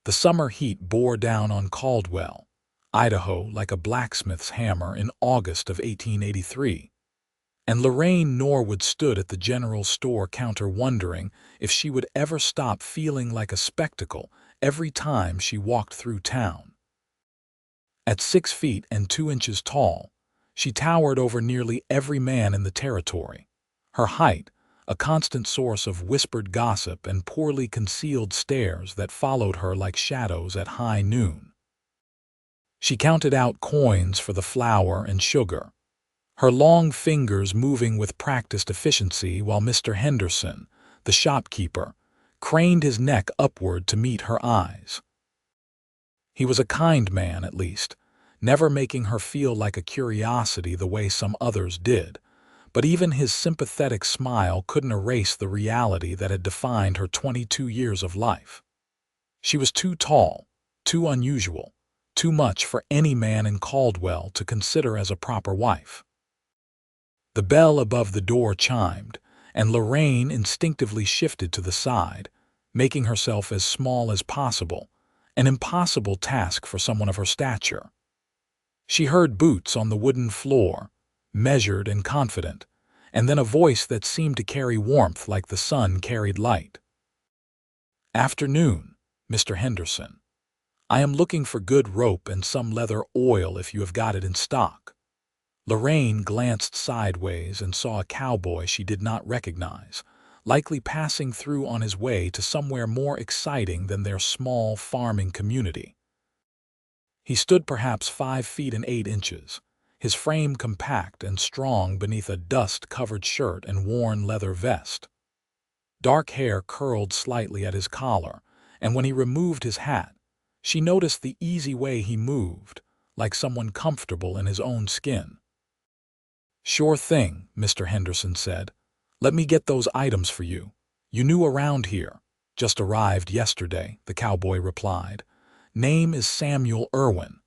The summer heat bore down on Caldwell, Idaho like a blacksmith's hammer in August of 1883, and Lorraine Norwood stood at the general store counter wondering if she would ever stop feeling like a spectacle every time she walked through town. At 6 feet and 2 inches tall, she towered over nearly every man in the territory. Her height, a constant source of whispered gossip and poorly concealed stares that followed her like shadows at high noon. She counted out coins for the flour and sugar, her long fingers moving with practiced efficiency while Mr. Henderson, the shopkeeper, craned his neck upward to meet her eyes. He was a kind man, at least, never making her feel like a curiosity the way some others did, but even his sympathetic smile couldn't erase the reality that had defined her 22 years of life. She was too tall, too unusual, too much for any man in Caldwell to consider as a proper wife. The bell above the door chimed, and Lorraine instinctively shifted to the side, making herself as small as possible, an impossible task for someone of her stature. She heard boots on the wooden floor, measured and confident, and then a voice that seemed to carry warmth like the sun carried light. "Afternoon, Mr. Henderson. I am looking for good rope and some leather oil if you have got it in stock." Lorraine glanced sideways and saw a cowboy she did not recognize, likely passing through on his way to somewhere more exciting than their small farming community. He stood perhaps 5 feet and 8 inches, his frame compact and strong beneath a dust-covered shirt and worn leather vest. Dark hair curled slightly at his collar, and when he removed his hat, she noticed the easy way he moved, like someone comfortable in his own skin. "Sure thing," Mr. Henderson said. "Let me get those items for you. You new around here?" "Just arrived yesterday," the cowboy replied. "Name is Samuel Irwin.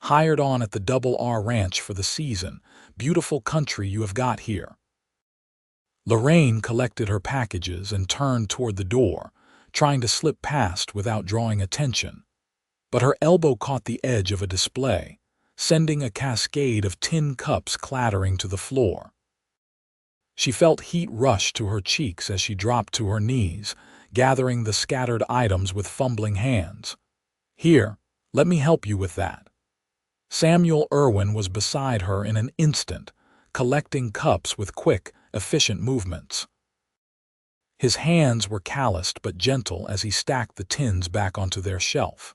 Hired on at the Double R Ranch for the season. Beautiful country you have got here." Lorraine collected her packages and turned toward the door, trying to slip past without drawing attention. But her elbow caught the edge of a display, sending a cascade of tin cups clattering to the floor. She felt heat rush to her cheeks as she dropped to her knees, gathering the scattered items with fumbling hands. "Here, let me help you with that." Samuel Irwin was beside her in an instant, collecting cups with quick, efficient movements. His hands were calloused but gentle as he stacked the tins back onto their shelf.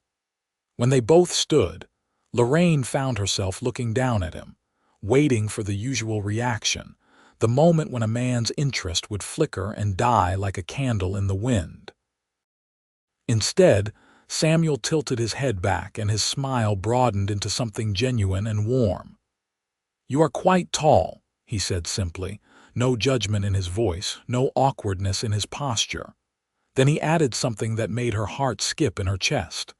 When they both stood, Lorraine found herself looking down at him, waiting for the usual reaction, the moment when a man's interest would flicker and die like a candle in the wind. Instead, Samuel tilted his head back and his smile broadened into something genuine and warm. "You are quite tall," he said simply, no judgment in his voice, no awkwardness in his posture. Then he added something that made her heart skip in her chest.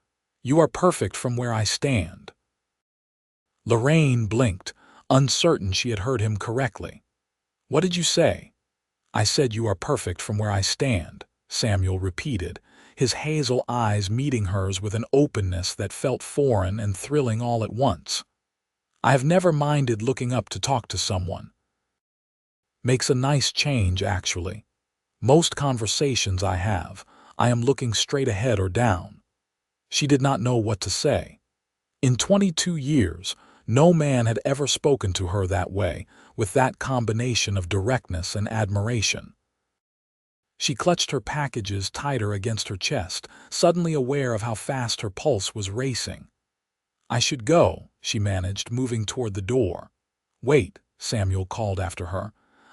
"You are perfect from where I stand." Lorraine blinked, uncertain she had heard him correctly. "What did you say?" "I said you are perfect from where I stand," Samuel repeated, his hazel eyes meeting hers with an openness that felt foreign and thrilling all at once. "I have never minded looking up to talk to someone. Makes a nice change, actually. Most conversations I have, I am looking straight ahead or down." She did not know what to say. In 22 years, no man had ever spoken to her that way, with that combination of directness and admiration. She clutched her packages tighter against her chest, suddenly aware of how fast her pulse was racing. "I should go," she managed, moving toward the door. "Wait," Samuel called after her.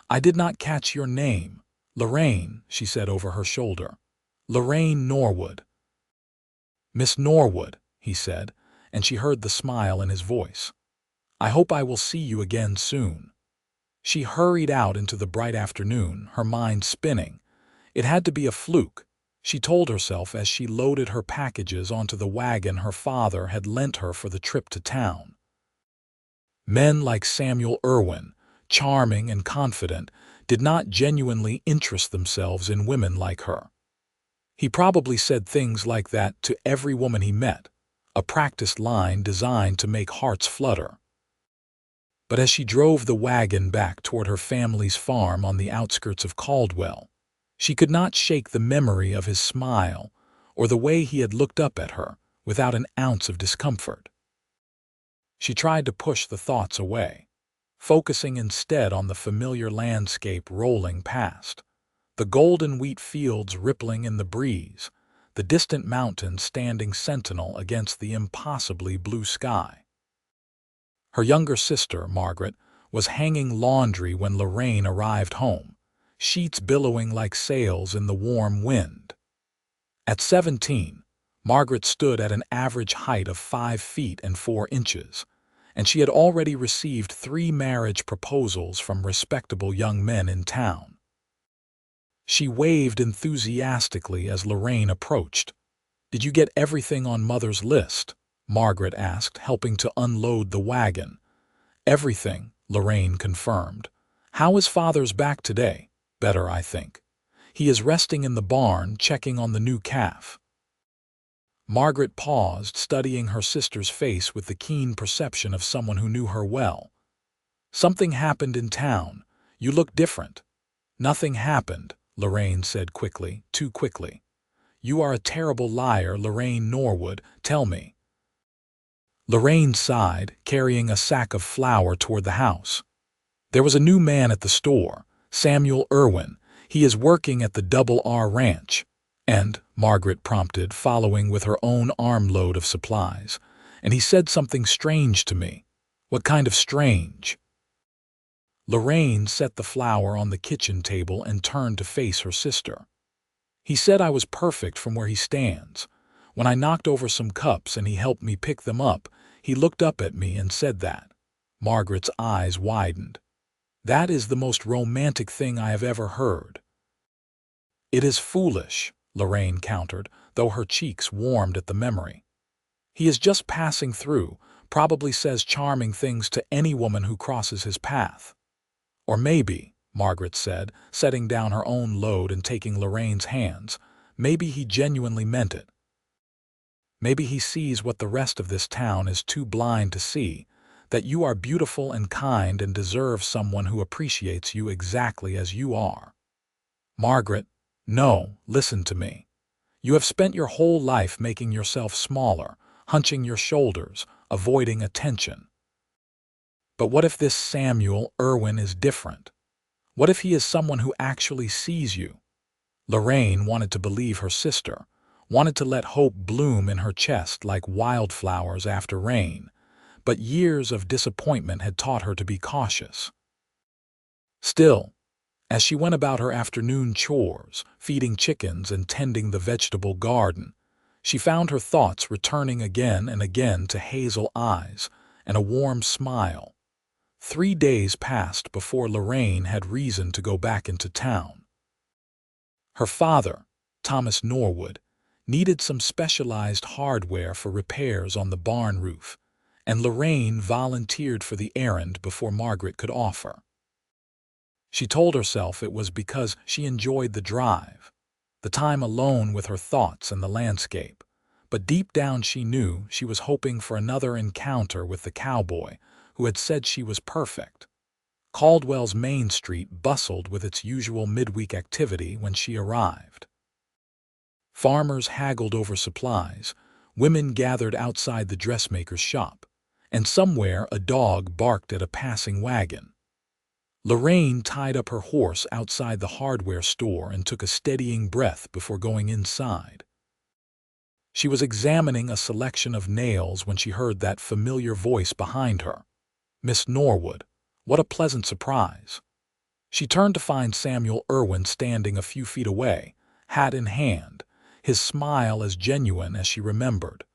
"I did not catch your name." "Lorraine," she said over her shoulder. "Lorraine Norwood." "Miss Norwood," he said, and she heard the smile in his voice. "I hope I will see you again soon." She hurried out into the bright afternoon, her mind spinning. It had to be a fluke, she told herself as she loaded her packages onto the wagon her father had lent her for the trip to town. Men like Samuel Irwin, charming and confident, did not genuinely interest themselves in women like her. He probably said things like that to every woman he met, a practiced line designed to make hearts flutter. But as she drove the wagon back toward her family's farm on the outskirts of Caldwell, she could not shake the memory of his smile or the way he had looked up at her without an ounce of discomfort. She tried to push the thoughts away, focusing instead on the familiar landscape rolling past, the golden wheat fields rippling in the breeze, the distant mountains standing sentinel against the impossibly blue sky. Her younger sister, Margaret, was hanging laundry when Lorraine arrived home, sheets billowing like sails in the warm wind. At 17, Margaret stood at an average height of 5 feet and 4 inches, and she had already received 3 marriage proposals from respectable young men in town. She waved enthusiastically as Lorraine approached. "Did you get everything on Mother's list?" Margaret asked, helping to unload the wagon. "Everything," Lorraine confirmed. "How is Father's back today?" "Better, I think. He is resting in the barn, checking on the new calf." Margaret paused, studying her sister's face with the keen perception of someone who knew her well. "Something happened in town. You look different." "Nothing happened," Lorraine said quickly, too quickly. "You are a terrible liar, Lorraine Norwood. Tell me." Lorraine sighed, carrying a sack of flour toward the house. "There was a new man at the store, Samuel Irwin. He is working at the Double R Ranch." "And," Margaret prompted, following with her own armload of supplies, "and he said something strange to me." "What kind of strange?" Lorraine set the flour on the kitchen table and turned to face her sister. "He said I was perfect from where he stands. When I knocked over some cups and he helped me pick them up, he looked up at me and said that." Margaret's eyes widened. "That is the most romantic thing I have ever heard." "It is foolish," Lorraine countered, though her cheeks warmed at the memory. "He is just passing through, probably says charming things to any woman who crosses his path." "Or maybe," Margaret said, setting down her own load and taking Lorraine's hands, "maybe he genuinely meant it. Maybe he sees what the rest of this town is too blind to see, that you are beautiful and kind and deserve someone who appreciates you exactly as you are." "Margaret, no, listen to me. You have spent your whole life making yourself smaller, hunching your shoulders, avoiding attention. But what if this Samuel Irwin is different? What if he is someone who actually sees you?" Lorraine wanted to believe her sister, wanted to let hope bloom in her chest like wildflowers after rain, but years of disappointment had taught her to be cautious. Still, as she went about her afternoon chores, feeding chickens and tending the vegetable garden, she found her thoughts returning again and again to hazel eyes and a warm smile. 3 days passed before Lorraine had reason to go back into town. Her father, Thomas Norwood, needed some specialized hardware for repairs on the barn roof, and Lorraine volunteered for the errand before Margaret could offer. She told herself it was because she enjoyed the drive, the time alone with her thoughts and the landscape, but deep down she knew she was hoping for another encounter with the cowboy who had said she was perfect. Caldwell's Main Street bustled with its usual midweek activity when she arrived. Farmers haggled over supplies, women gathered outside the dressmaker's shop, and somewhere a dog barked at a passing wagon. Lorraine tied up her horse outside the hardware store and took a steadying breath before going inside. She was examining a selection of nails when she heard that familiar voice behind her. "Miss Norwood, what a pleasant surprise." She turned to find Samuel Irwin standing a few feet away, hat in hand, his smile as genuine as she remembered.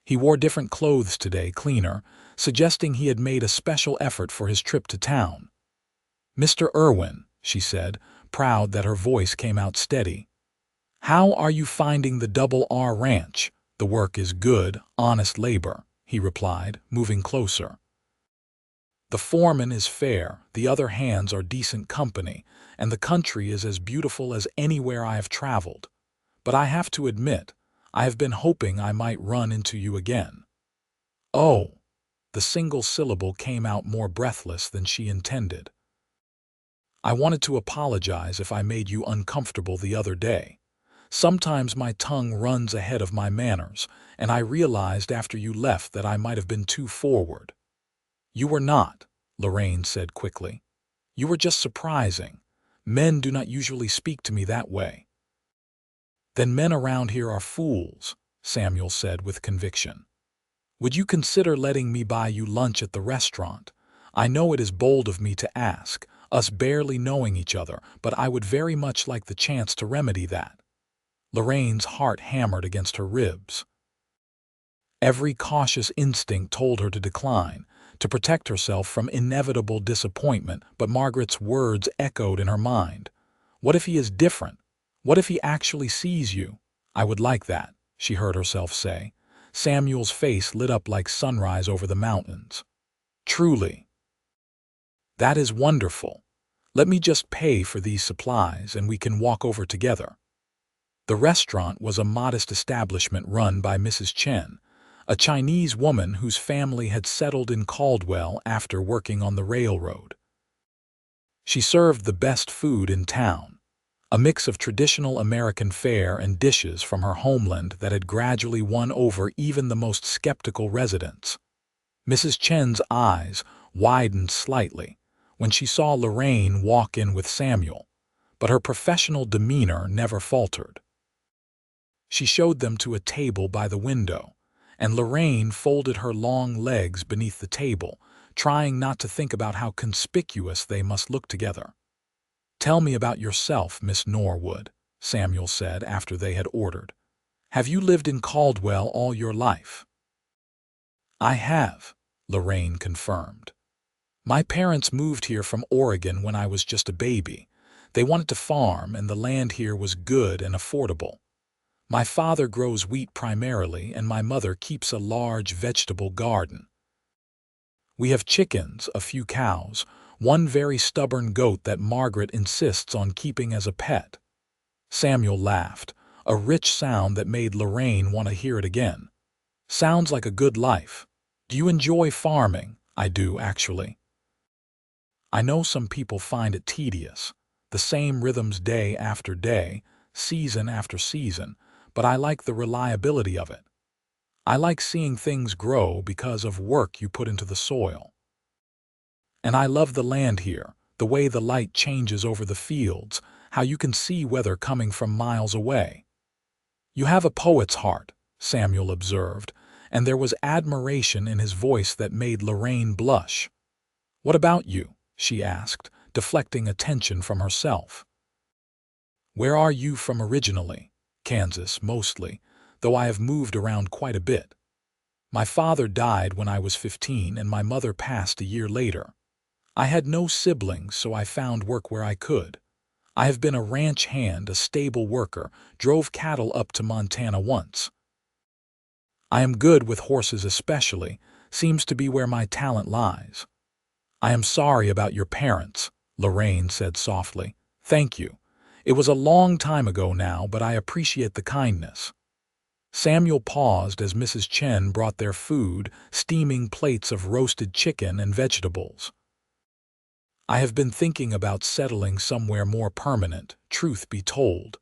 He wore different clothes today, cleaner, suggesting he had made a special effort for his trip to town. "Mr. Irwin," she said, proud that her voice came out steady. "How are you finding the Double R Ranch?" "The work is good, honest labor," he replied, moving closer. "The foreman is fair, the other hands are decent company, and the country is as beautiful as anywhere I have traveled." but I have to admit, I have been hoping I might run into you again." "Oh." The single syllable came out more breathless than she intended. "I wanted to apologize if I made you uncomfortable the other day. Sometimes my tongue runs ahead of my manners, and I realized after you left that I might have been too forward." "You were not," Lorraine said quickly. "You were just surprising. Men do not usually speak to me that way." "Then men around here are fools," Samuel said with conviction. "Would you consider letting me buy you lunch at the restaurant? I know it is bold of me to ask, us barely knowing each other, but I would very much like the chance to remedy that." Lorraine's heart hammered against her ribs. Every cautious instinct told her to decline, to protect herself from inevitable disappointment, but Margaret's words echoed in her mind. "What if he is different? What if he actually sees you?" "I would like that," she heard herself say. Samuel's face lit up like sunrise over the mountains. "Truly." "That is wonderful. Let me just pay for these supplies and we can walk over together." The restaurant was a modest establishment run by Mrs. Chen, a Chinese woman whose family had settled in Caldwell after working on the railroad. She served the best food in town, a mix of traditional American fare and dishes from her homeland that had gradually won over even the most skeptical residents. Mrs. Chen's eyes widened slightly when she saw Lorraine walk in with Samuel, but her professional demeanor never faltered. She showed them to a table by the window, and Lorraine folded her long legs beneath the table, trying not to think about how conspicuous they must look together. "Tell me about yourself, Miss Norwood," Samuel said after they had ordered. "Have you lived in Caldwell all your life?" "I have," Lorraine confirmed. "My parents moved here from Oregon when I was just a baby. They wanted to farm, and the land here was good and affordable. My father grows wheat primarily, and my mother keeps a large vegetable garden. We have chickens, a few cows, one very stubborn goat that Margaret insists on keeping as a pet." Samuel laughed, a rich sound that made Lorraine want to hear it again. "Sounds like a good life. Do you enjoy farming?" "I do, actually. I know some people find it tedious, the same rhythms day after day, season after season, but I like the reliability of it. I like seeing things grow because of work you put into the soil. And I love the land here, the way the light changes over the fields, how you can see weather coming from miles away." "You have a poet's heart," Samuel observed, and there was admiration in his voice that made Lorraine blush. "What about you?" she asked, deflecting attention from herself. "Where are you from originally?" "Kansas, mostly, though I have moved around quite a bit. My father died when I was 15 and my mother passed a year later. I had no siblings, so I found work where I could. I have been a ranch hand, a stable worker, drove cattle up to Montana once. I am good with horses especially, seems to be where my talent lies." "I am sorry about your parents," Lorraine said softly. "Thank you. It was a long time ago now, but I appreciate the kindness." Samuel paused as Mrs. Chen brought their food, steaming plates of roasted chicken and vegetables. "I have been thinking about settling somewhere more permanent, truth be told.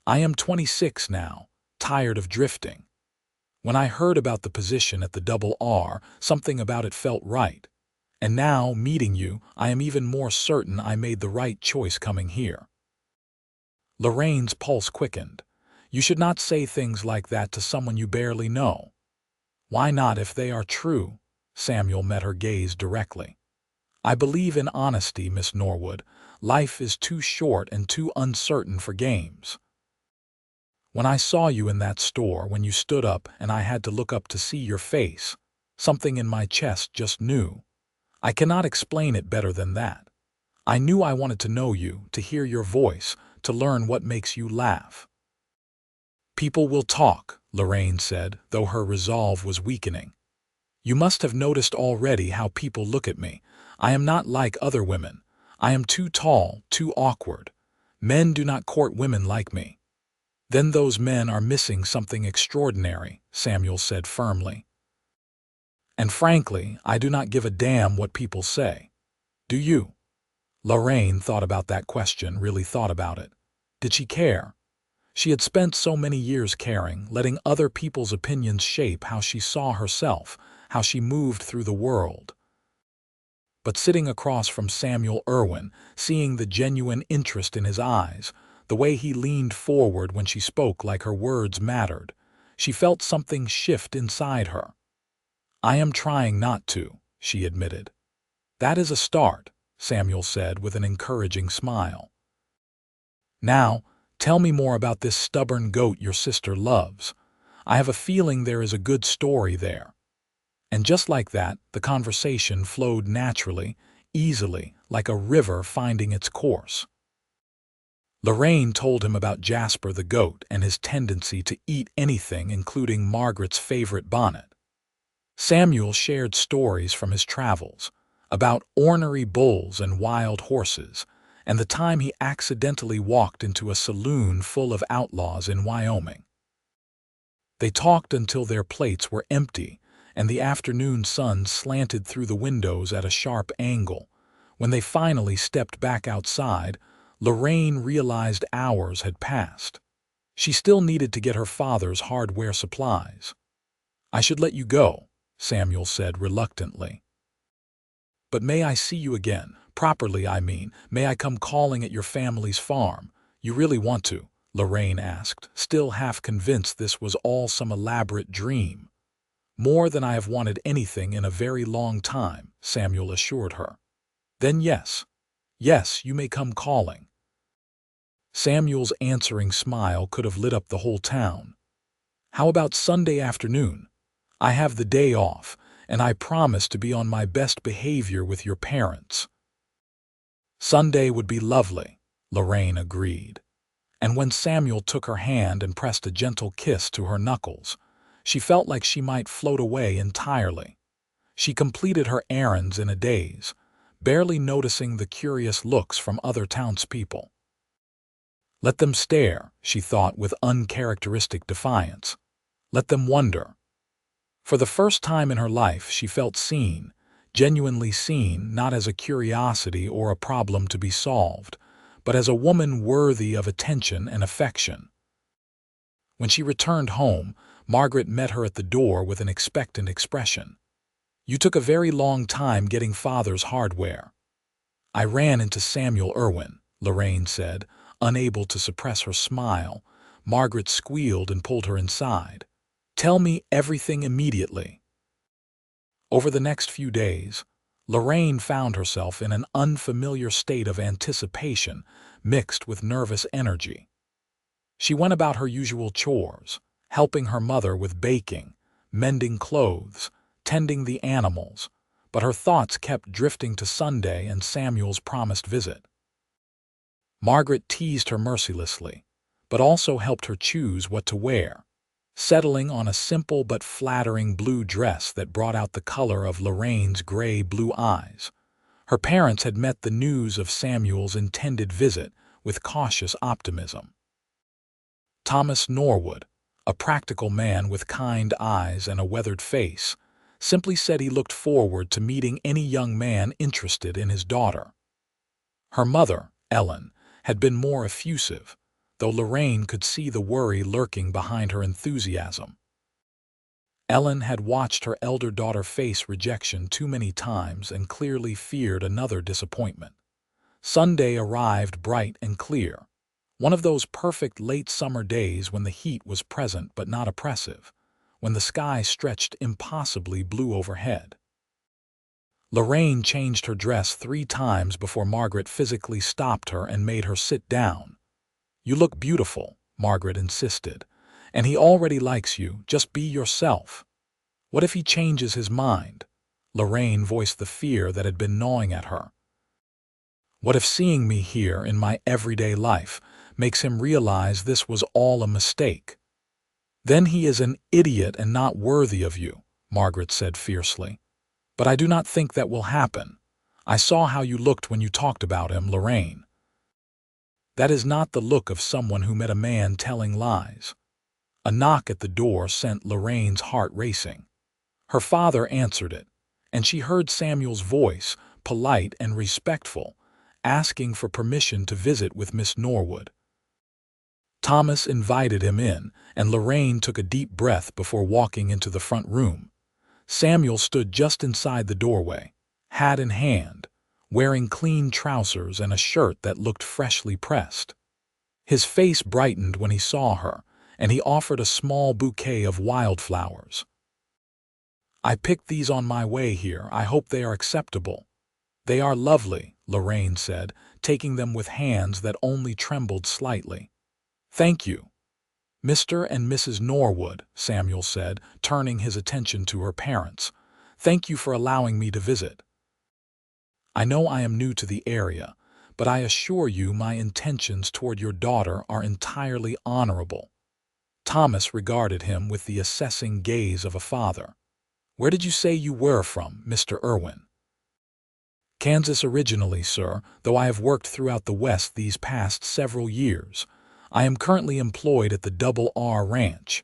I am 26 now, tired of drifting. When I heard about the position at the Double R, something about it felt right. And now, meeting you, I am even more certain I made the right choice coming here." Lorraine's pulse quickened. "You should not say things like that to someone you barely know." "Why not if they are true?" Samuel met her gaze directly. "I believe in honesty, Miss Norwood. Life is too short and too uncertain for games. When I saw you in that store, when you stood up and I had to look up to see your face, something in my chest just knew. I cannot explain it better than that. I knew I wanted to know you, to hear your voice, to learn what makes you laugh." "People will talk," Lorraine said, though her resolve was weakening. "You must have noticed already how people look at me. I am not like other women. I am too tall, too awkward. Men do not court women like me. Then those men are missing something extraordinary, Samuel said firmly. And frankly, I do not give a damn what people say. Do you? Lorraine thought about that question, really thought about it. Did she care? She had spent so many years caring, letting other people's opinions shape how she saw herself, how she moved through the world. But sitting across from Samuel Irwin, seeing the genuine interest in his eyes, the way he leaned forward when she spoke like her words mattered, she felt something shift inside her. I am trying not to, she admitted. That is a start, Samuel said with an encouraging smile. Now, tell me more about this stubborn goat your sister loves. I have a feeling there is a good story there. And just like that, the conversation flowed naturally, easily, like a river finding its course. Lorraine told him about Jasper the goat and his tendency to eat anything, including Margaret's favorite bonnet. Samuel shared stories from his travels, about ornery bulls and wild horses, and the time he accidentally walked into a saloon full of outlaws in Wyoming. They talked until their plates were empty, and the afternoon sun slanted through the windows at a sharp angle. When they finally stepped back outside, Lorraine realized hours had passed. She still needed to get her father's hardware supplies. I should let you go, Samuel said reluctantly. But may I see you again? Properly, I mean. May I come calling at your family's farm? You really want to? Lorraine asked, still half convinced this was all some elaborate dream. More than I have wanted anything in a very long time, Samuel assured her. Then yes. Yes, you may come calling. Samuel's answering smile could have lit up the whole town. How about Sunday afternoon? I have the day off, and I promise to be on my best behavior with your parents. Sunday would be lovely, Lorraine agreed. And when Samuel took her hand and pressed a gentle kiss to her knuckles, she felt like she might float away entirely. She completed her errands in a daze, barely noticing the curious looks from other townspeople. Let them stare, she thought with uncharacteristic defiance. Let them wonder. For the first time in her life, she felt seen, genuinely seen, not as a curiosity or a problem to be solved, but as a woman worthy of attention and affection. When she returned home, Margaret met her at the door with an expectant expression. You took a very long time getting Father's hardware. I ran into Samuel Irwin, Lorraine said, unable to suppress her smile. Margaret squealed and pulled her inside. Tell me everything immediately. Over the next few days, Lorraine found herself in an unfamiliar state of anticipation mixed with nervous energy. She went about her usual chores, helping her mother with baking, mending clothes, tending the animals, but her thoughts kept drifting to Sunday and Samuel's promised visit. Margaret teased her mercilessly, but also helped her choose what to wear, settling on a simple but flattering blue dress that brought out the color of Lorraine's gray-blue eyes. Her parents had met the news of Samuel's intended visit with cautious optimism. Thomas Norwood, a practical man with kind eyes and a weathered face, simply said he looked forward to meeting any young man interested in his daughter. Her mother, Ellen, had been more effusive, though Lorraine could see the worry lurking behind her enthusiasm. Ellen had watched her elder daughter face rejection too many times and clearly feared another disappointment. Sunday arrived bright and clear, one of those perfect late summer days when the heat was present but not oppressive, when the sky stretched impossibly blue overhead. Lorraine changed her dress 3 times before Margaret physically stopped her and made her sit down. You look beautiful, Margaret insisted, and he already likes you. Just be yourself. What if he changes his mind? Lorraine voiced the fear that had been gnawing at her. What if seeing me here in my everyday life makes him realize this was all a mistake? Then he is an idiot and not worthy of you, Margaret said fiercely. But I do not think that will happen. I saw how you looked when you talked about him, Lorraine. That is not the look of someone who met a man telling lies. A knock at the door sent Lorraine's heart racing. Her father answered it, and she heard Samuel's voice, polite and respectful, asking for permission to visit with Miss Norwood. Thomas invited him in, and Lorraine took a deep breath before walking into the front room. Samuel stood just inside the doorway, hat in hand, wearing clean trousers and a shirt that looked freshly pressed. His face brightened when he saw her, and he offered a small bouquet of wildflowers. "I picked these on my way here. I hope they are acceptable." "They are lovely," Lorraine said, taking them with hands that only trembled slightly. "Thank you." "Mr. and Mrs. Norwood," Samuel said, turning his attention to her parents. "Thank you for allowing me to visit. I know I am new to the area, but I assure you my intentions toward your daughter are entirely honorable." Thomas regarded him with the assessing gaze of a father. "Where did you say you were from, Mr. Irwin?" "Kansas originally, sir, though I have worked throughout the West these past several years. I am currently employed at the Double R Ranch."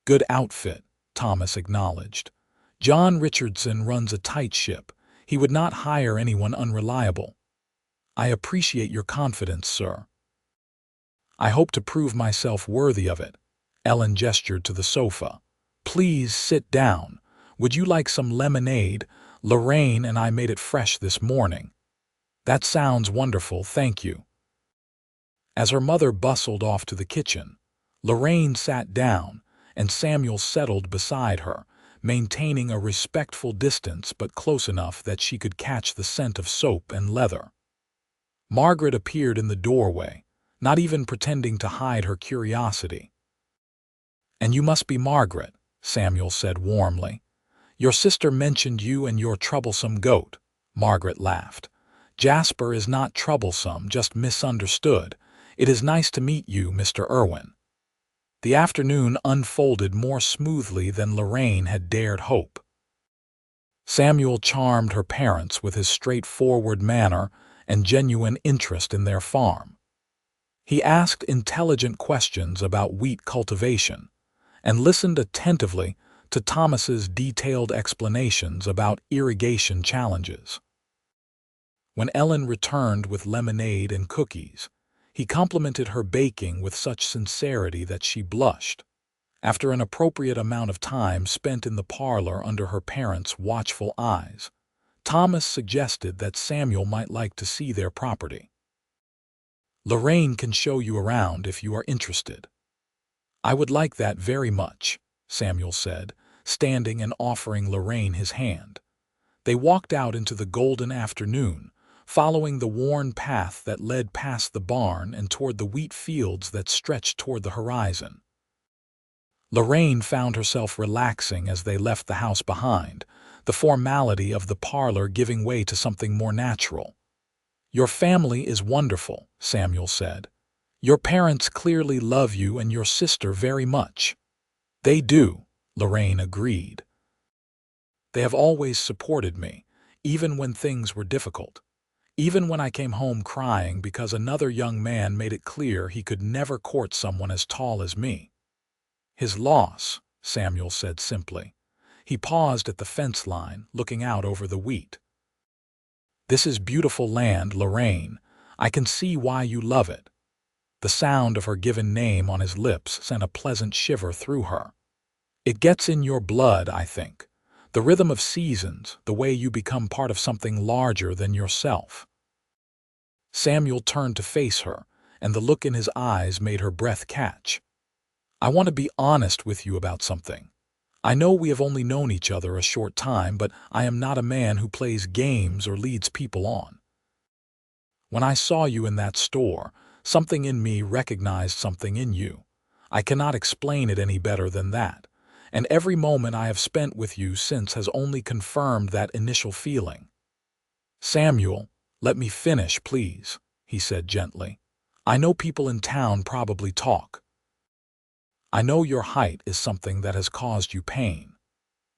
"Good outfit," Thomas acknowledged. "John Richardson runs a tight ship. He would not hire anyone unreliable." "I appreciate your confidence, sir." "I hope to prove myself worthy of it." Ellen gestured to the sofa. "Please sit down. Would you like some lemonade? Lorraine and I made it fresh this morning." "That sounds wonderful, thank you." As her mother bustled off to the kitchen, Lorraine sat down, and Samuel settled beside her, maintaining a respectful distance but close enough that she could catch the scent of soap and leather. Margaret appeared in the doorway, not even pretending to hide her curiosity. "And you must be Margaret," Samuel said warmly. "Your sister mentioned you and your troublesome goat." Margaret laughed. "Jasper is not troublesome, just misunderstood. It is nice to meet you, Mr. Irwin." The afternoon unfolded more smoothly than Lorraine had dared hope. Samuel charmed her parents with his straightforward manner and genuine interest in their farm. He asked intelligent questions about wheat cultivation and listened attentively to Thomas's detailed explanations about irrigation challenges. When Ellen returned with lemonade and cookies, he complimented her baking with such sincerity that she blushed. After an appropriate amount of time spent in the parlor under her parents' watchful eyes, Thomas suggested that Samuel might like to see their property. "Lorraine can show you around if you are interested." "I would like that very much," Samuel said, standing and offering Lorraine his hand. They walked out into the golden afternoon, following the worn path that led past the barn and toward the wheat fields that stretched toward the horizon. Lorraine found herself relaxing as they left the house behind, the formality of the parlor giving way to something more natural. "Your family is wonderful," Samuel said. "Your parents clearly love you and your sister very much." "They do," Lorraine agreed. "They have always supported me, even when things were difficult. Even when I came home crying because another young man made it clear he could never court someone as tall as me." "His loss," Samuel said simply. He paused at the fence line, looking out over the wheat. "This is beautiful land, Lorraine. I can see why you love it." The sound of her given name on his lips sent a pleasant shiver through her. "It gets in your blood, I think. The rhythm of seasons, the way you become part of something larger than yourself." Samuel turned to face her, and the look in his eyes made her breath catch. "I want to be honest with you about something. I know we have only known each other a short time, but I am not a man who plays games or leads people on. When I saw you in that store, something in me recognized something in you. I cannot explain it any better than that. And every moment I have spent with you since has only confirmed that initial feeling." "Samuel, let me finish, please," he said gently. "I know people in town probably talk. I know your height is something that has caused you pain.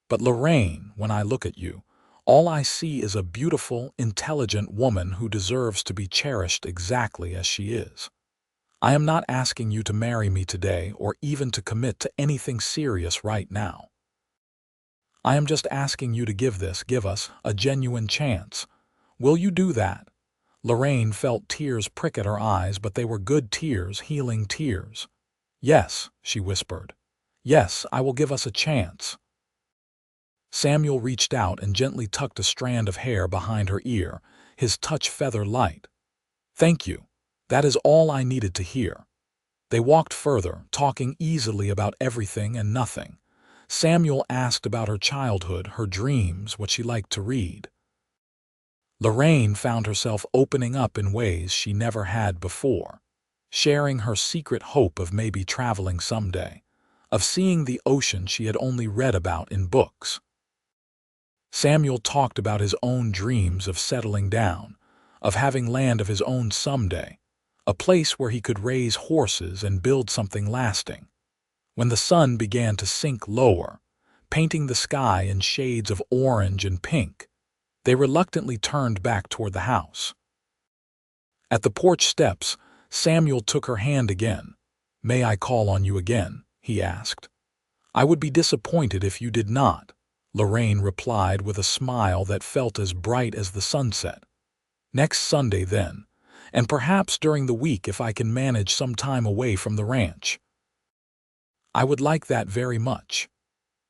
But Lorraine, when I look at you, all I see is a beautiful, intelligent woman who deserves to be cherished exactly as she is." I am not asking you to marry me today or even to commit to anything serious right now. I am just asking you to give us, a genuine chance. Will you do that?" Lorraine felt tears prick at her eyes, but they were good tears, healing tears. "Yes," she whispered. "Yes, I will give us a chance." Samuel reached out and gently tucked a strand of hair behind her ear, his touch feather light. "Thank you. That is all I needed to hear." They walked further, talking easily about everything and nothing. Samuel asked about her childhood, her dreams, what she liked to read. Lorraine found herself opening up in ways she never had before, sharing her secret hope of maybe traveling someday, of seeing the ocean she had only read about in books. Samuel talked about his own dreams of settling down, of having land of his own someday, a place where he could raise horses and build something lasting. When the sun began to sink lower, painting the sky in shades of orange and pink, they reluctantly turned back toward the house. At the porch steps, Samuel took her hand again. "May I call on you again?" he asked. "I would be disappointed if you did not," Lorraine replied with a smile that felt as bright as the sunset. "Next Sunday, then, and perhaps during the week if I can manage some time away from the ranch." "I would like that very much."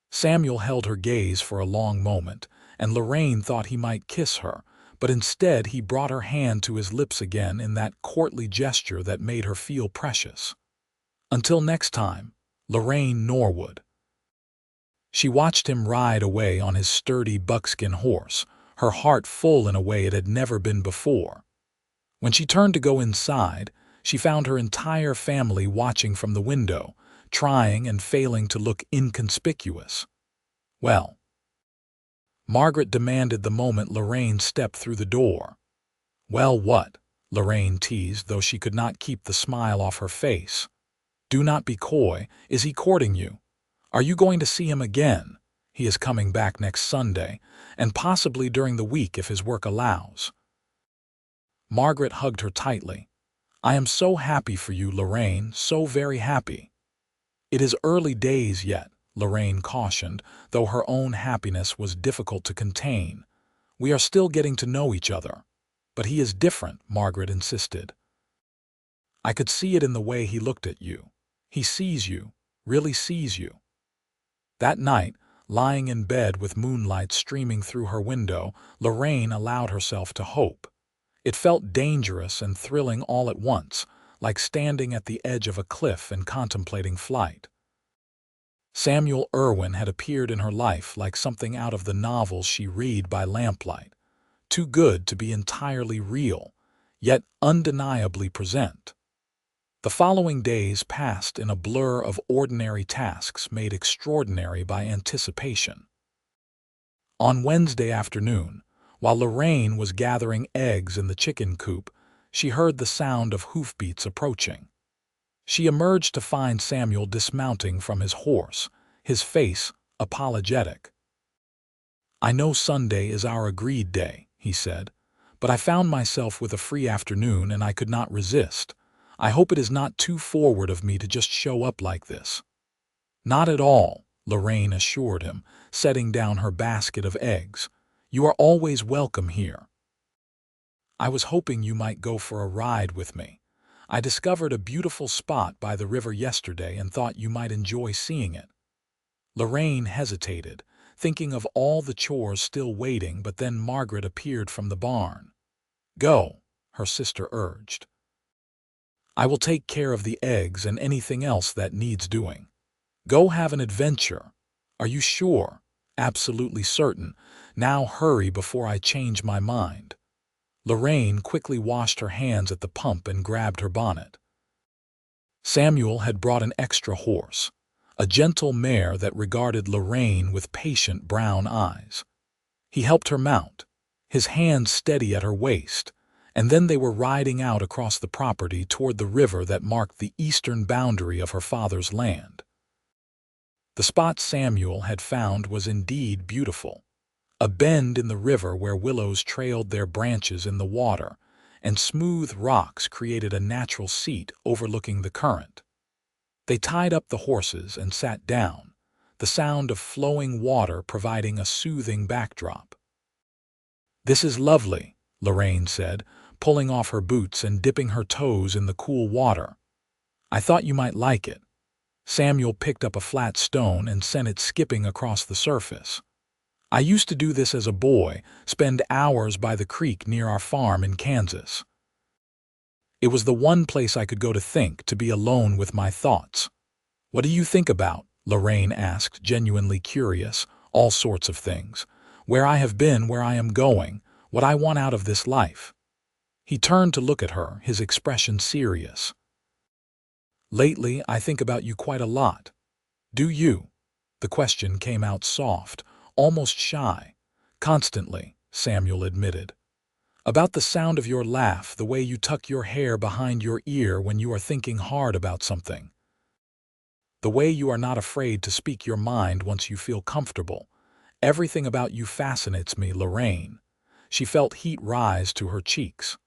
Samuel held her gaze for a long moment, and Lorraine thought he might kiss her, but instead he brought her hand to his lips again in that courtly gesture that made her feel precious. "Until next time, Lorraine Norwood." She watched him ride away on his sturdy buckskin horse, her heart full in a way it had never been before. When she turned to go inside, she found her entire family watching from the window, trying and failing to look inconspicuous. "Well?" Margaret demanded the moment Lorraine stepped through the door. "Well, what?" Lorraine teased, though she could not keep the smile off her face. "Do not be coy. Is he courting you? Are you going to see him again? He is coming back next Sunday, and possibly during the week if his work allows." Margaret hugged her tightly. "I am so happy for you, Lorraine, so very happy." "It is early days yet," Lorraine cautioned, though her own happiness was difficult to contain. "We are still getting to know each other." "But he is different," Margaret insisted. "I could see it in the way he looked at you. He sees you, really sees you." That night, lying in bed with moonlight streaming through her window, Lorraine allowed herself to hope. It felt dangerous and thrilling all at once, like standing at the edge of a cliff and contemplating flight. Samuel Irwin had appeared in her life like something out of the novels she read by lamplight, too good to be entirely real, yet undeniably present. The following days passed in a blur of ordinary tasks made extraordinary by anticipation. On Wednesday afternoon, while Lorraine was gathering eggs in the chicken coop, she heard the sound of hoofbeats approaching. She emerged to find Samuel dismounting from his horse, his face apologetic. "I know Sunday is our agreed day," he said, "but I found myself with a free afternoon and I could not resist. I hope it is not too forward of me to just show up like this." "Not at all," Lorraine assured him, setting down her basket of eggs. "You are always welcome here." "I was hoping you might go for a ride with me. I discovered a beautiful spot by the river yesterday and thought you might enjoy seeing it." Lorraine hesitated, thinking of all the chores still waiting, but then Margaret appeared from the barn. "Go," her sister urged. "I will take care of the eggs and anything else that needs doing. Go have an adventure." "Are you sure?" "Absolutely certain. Now hurry before I change my mind." Lorraine quickly washed her hands at the pump and grabbed her bonnet. Samuel had brought an extra horse, a gentle mare that regarded Lorraine with patient brown eyes. He helped her mount, his hands steady at her waist, and then they were riding out across the property toward the river that marked the eastern boundary of her father's land. The spot Samuel had found was indeed beautiful, a bend in the river where willows trailed their branches in the water, and smooth rocks created a natural seat overlooking the current. They tied up the horses and sat down, the sound of flowing water providing a soothing backdrop. "This is lovely," Lorraine said, pulling off her boots and dipping her toes in the cool water. "I thought you might like it." Samuel picked up a flat stone and sent it skipping across the surface. "I used to do this as a boy, spend hours by the creek near our farm in Kansas. It was the one place I could go to think, to be alone with my thoughts." "What do you think about?" Lorraine asked, genuinely curious. "All sorts of things. Where I have been, where I am going, what I want out of this life." He turned to look at her, his expression serious. "Lately, I think about you quite a lot." "Do you?" The question came out soft, almost shy. "Constantly," Samuel admitted. "About the sound of your laugh, the way you tuck your hair behind your ear when you are thinking hard about something. The way you are not afraid to speak your mind once you feel comfortable. Everything about you fascinates me, Lorraine." She felt heat rise to her cheeks.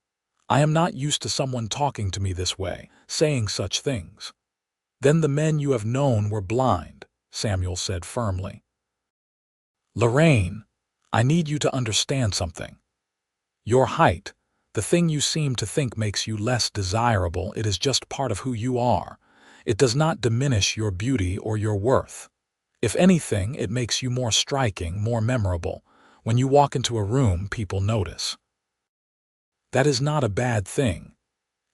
"I am not used to someone talking to me this way, saying such things." "Then the men you have known were blind," Samuel said firmly. "Lorraine, I need you to understand something. Your height, the thing you seem to think makes you less desirable, it is just part of who you are. It does not diminish your beauty or your worth. If anything, it makes you more striking, more memorable. When you walk into a room, people notice." "That is not a bad thing."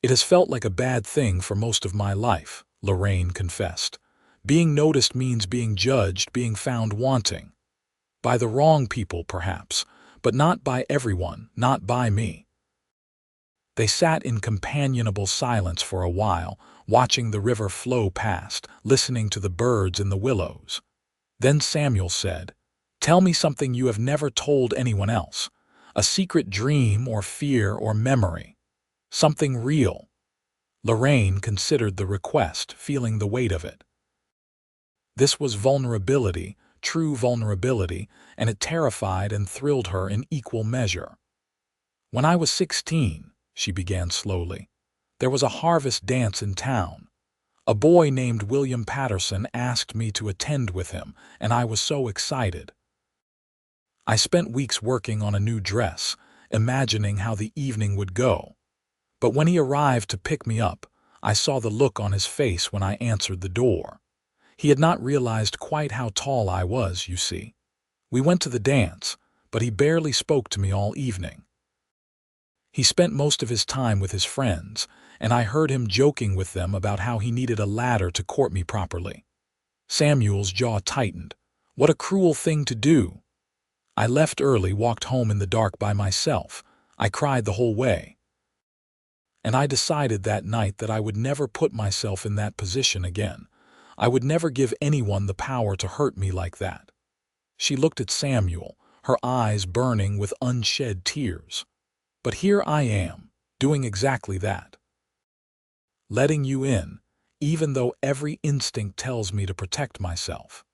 "It has felt like a bad thing for most of my life," Lorraine confessed. "Being noticed means being judged, being found wanting. By the wrong people, perhaps, but not by everyone, not by me." They sat in companionable silence for a while, watching the river flow past, listening to the birds in the willows. Then Samuel said, "Tell me something you have never told anyone else. A secret dream or fear or memory. Something real." Lorraine considered the request, feeling the weight of it. This was vulnerability, true vulnerability, and it terrified and thrilled her in equal measure. "When I was 16, she began slowly, there was a harvest dance in town. A boy named William Patterson asked me to attend with him, and I was so excited. I spent weeks working on a new dress, imagining how the evening would go. But when he arrived to pick me up, I saw the look on his face when I answered the door. He had not realized quite how tall I was, you see. We went to the dance, but he barely spoke to me all evening. He spent most of his time with his friends, and I heard him joking with them about how he needed a ladder to court me properly." Samuel's jaw tightened. "What a cruel thing to do." "I left early, walked home in the dark by myself. I cried the whole way. And I decided that night that I would never put myself in that position again. I would never give anyone the power to hurt me like that." She looked at Samuel, her eyes burning with unshed tears. "But here I am, doing exactly that. Letting you in, even though every instinct tells me to protect myself."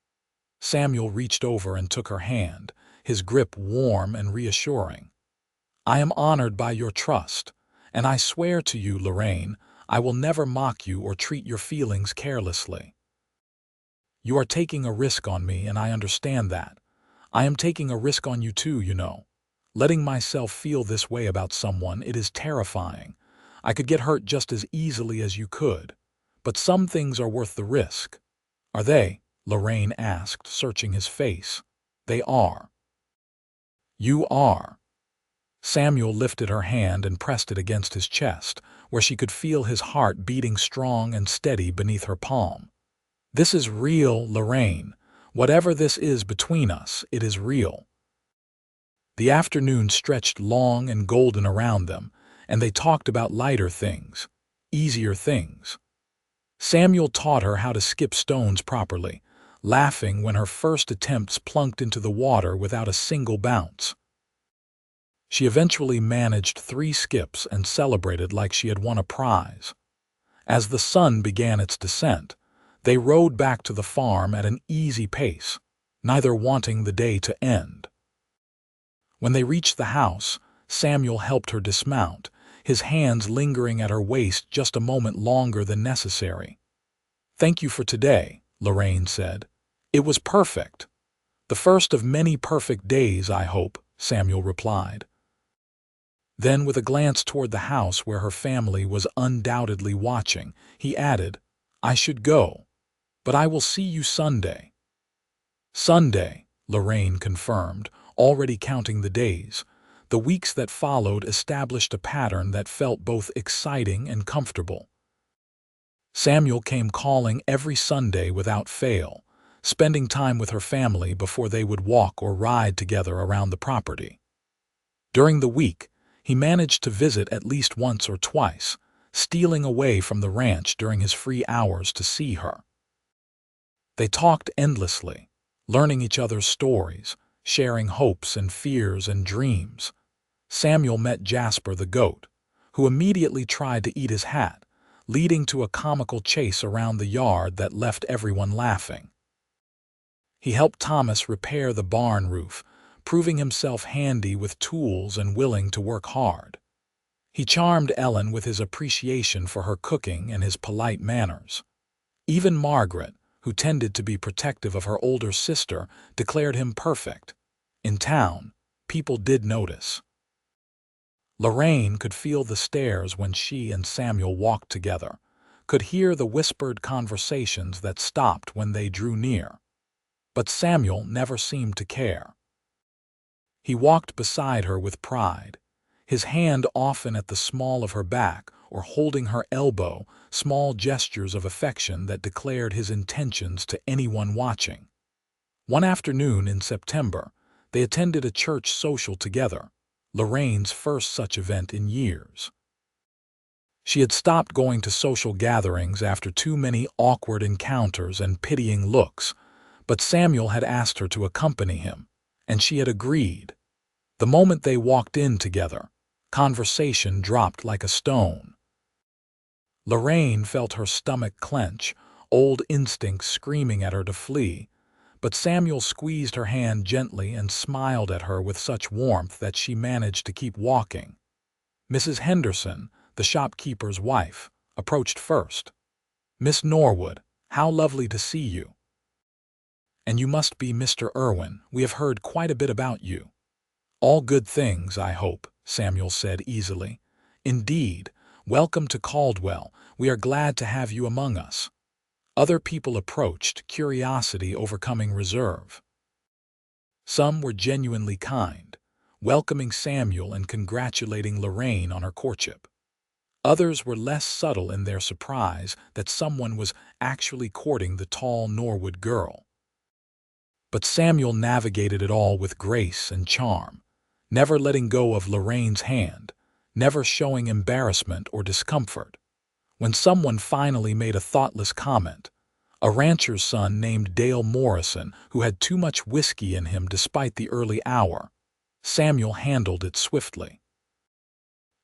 Samuel reached over and took her hand, his grip warm and reassuring. "I am honored by your trust, and I swear to you, Lorraine, I will never mock you or treat your feelings carelessly. You are taking a risk on me, and I understand that. I am taking a risk on you too, you know. Letting myself feel this way about someone, it is terrifying. I could get hurt just as easily as you could. But some things are worth the risk." "Are they?" Lorraine asked, searching his face. "They are." "You are." Samuel lifted her hand and pressed it against his chest, where she could feel his heart beating strong and steady beneath her palm. "This is real, Lorraine. Whatever this is between us, it is real." The afternoon stretched long and golden around them, and they talked about lighter things, easier things. Samuel taught her how to skip stones properly, laughing when her first attempts plunked into the water without a single bounce. She eventually managed 3 skips and celebrated like she had won a prize. As the sun began its descent, they rode back to the farm at an easy pace, neither wanting the day to end. When they reached the house, Samuel helped her dismount, his hands lingering at her waist just a moment longer than necessary. "Thank you for today," Lorraine said. "It was perfect." "The first of many perfect days, I hope," Samuel replied. Then, with a glance toward the house where her family was undoubtedly watching, he added, "I should go, but I will see you Sunday." "Sunday," Lorraine confirmed, already counting the days. The weeks that followed established a pattern that felt both exciting and comfortable. Samuel came calling every Sunday without fail, spending time with her family before they would walk or ride together around the property. During the week, he managed to visit at least once or twice, stealing away from the ranch during his free hours to see her. They talked endlessly, learning each other's stories, sharing hopes and fears and dreams. Samuel met Jasper the goat, who immediately tried to eat his hat, leading to a comical chase around the yard that left everyone laughing. He helped Thomas repair the barn roof, proving himself handy with tools and willing to work hard. He charmed Ellen with his appreciation for her cooking and his polite manners. Even Margaret, who tended to be protective of her older sister, declared him perfect. In town, people did notice. Lorraine could feel the stares when she and Samuel walked together, could hear the whispered conversations that stopped when they drew near. But Samuel never seemed to care. He walked beside her with pride, his hand often at the small of her back or holding her elbow, small gestures of affection that declared his intentions to anyone watching. One afternoon in September, they attended a church social together, Lorraine's first such event in years. She had stopped going to social gatherings after too many awkward encounters and pitying looks, but Samuel had asked her to accompany him, and she had agreed. The moment they walked in together, conversation dropped like a stone. Lorraine felt her stomach clench, old instincts screaming at her to flee, but Samuel squeezed her hand gently and smiled at her with such warmth that she managed to keep walking. Mrs. Henderson, the shopkeeper's wife, approached first. "Miss Norwood, how lovely to see you. And you must be Mr. Irwin. We have heard quite a bit about you." "All good things, I hope," Samuel said easily. "Indeed, welcome to Caldwell. We are glad to have you among us." Other people approached, curiosity overcoming reserve. Some were genuinely kind, welcoming Samuel and congratulating Lorraine on her courtship. Others were less subtle in their surprise that someone was actually courting the tall Norwood girl. But Samuel navigated it all with grace and charm, never letting go of Lorraine's hand, never showing embarrassment or discomfort. When someone finally made a thoughtless comment, a rancher's son named Dale Morrison who had too much whiskey in him despite the early hour, Samuel handled it swiftly.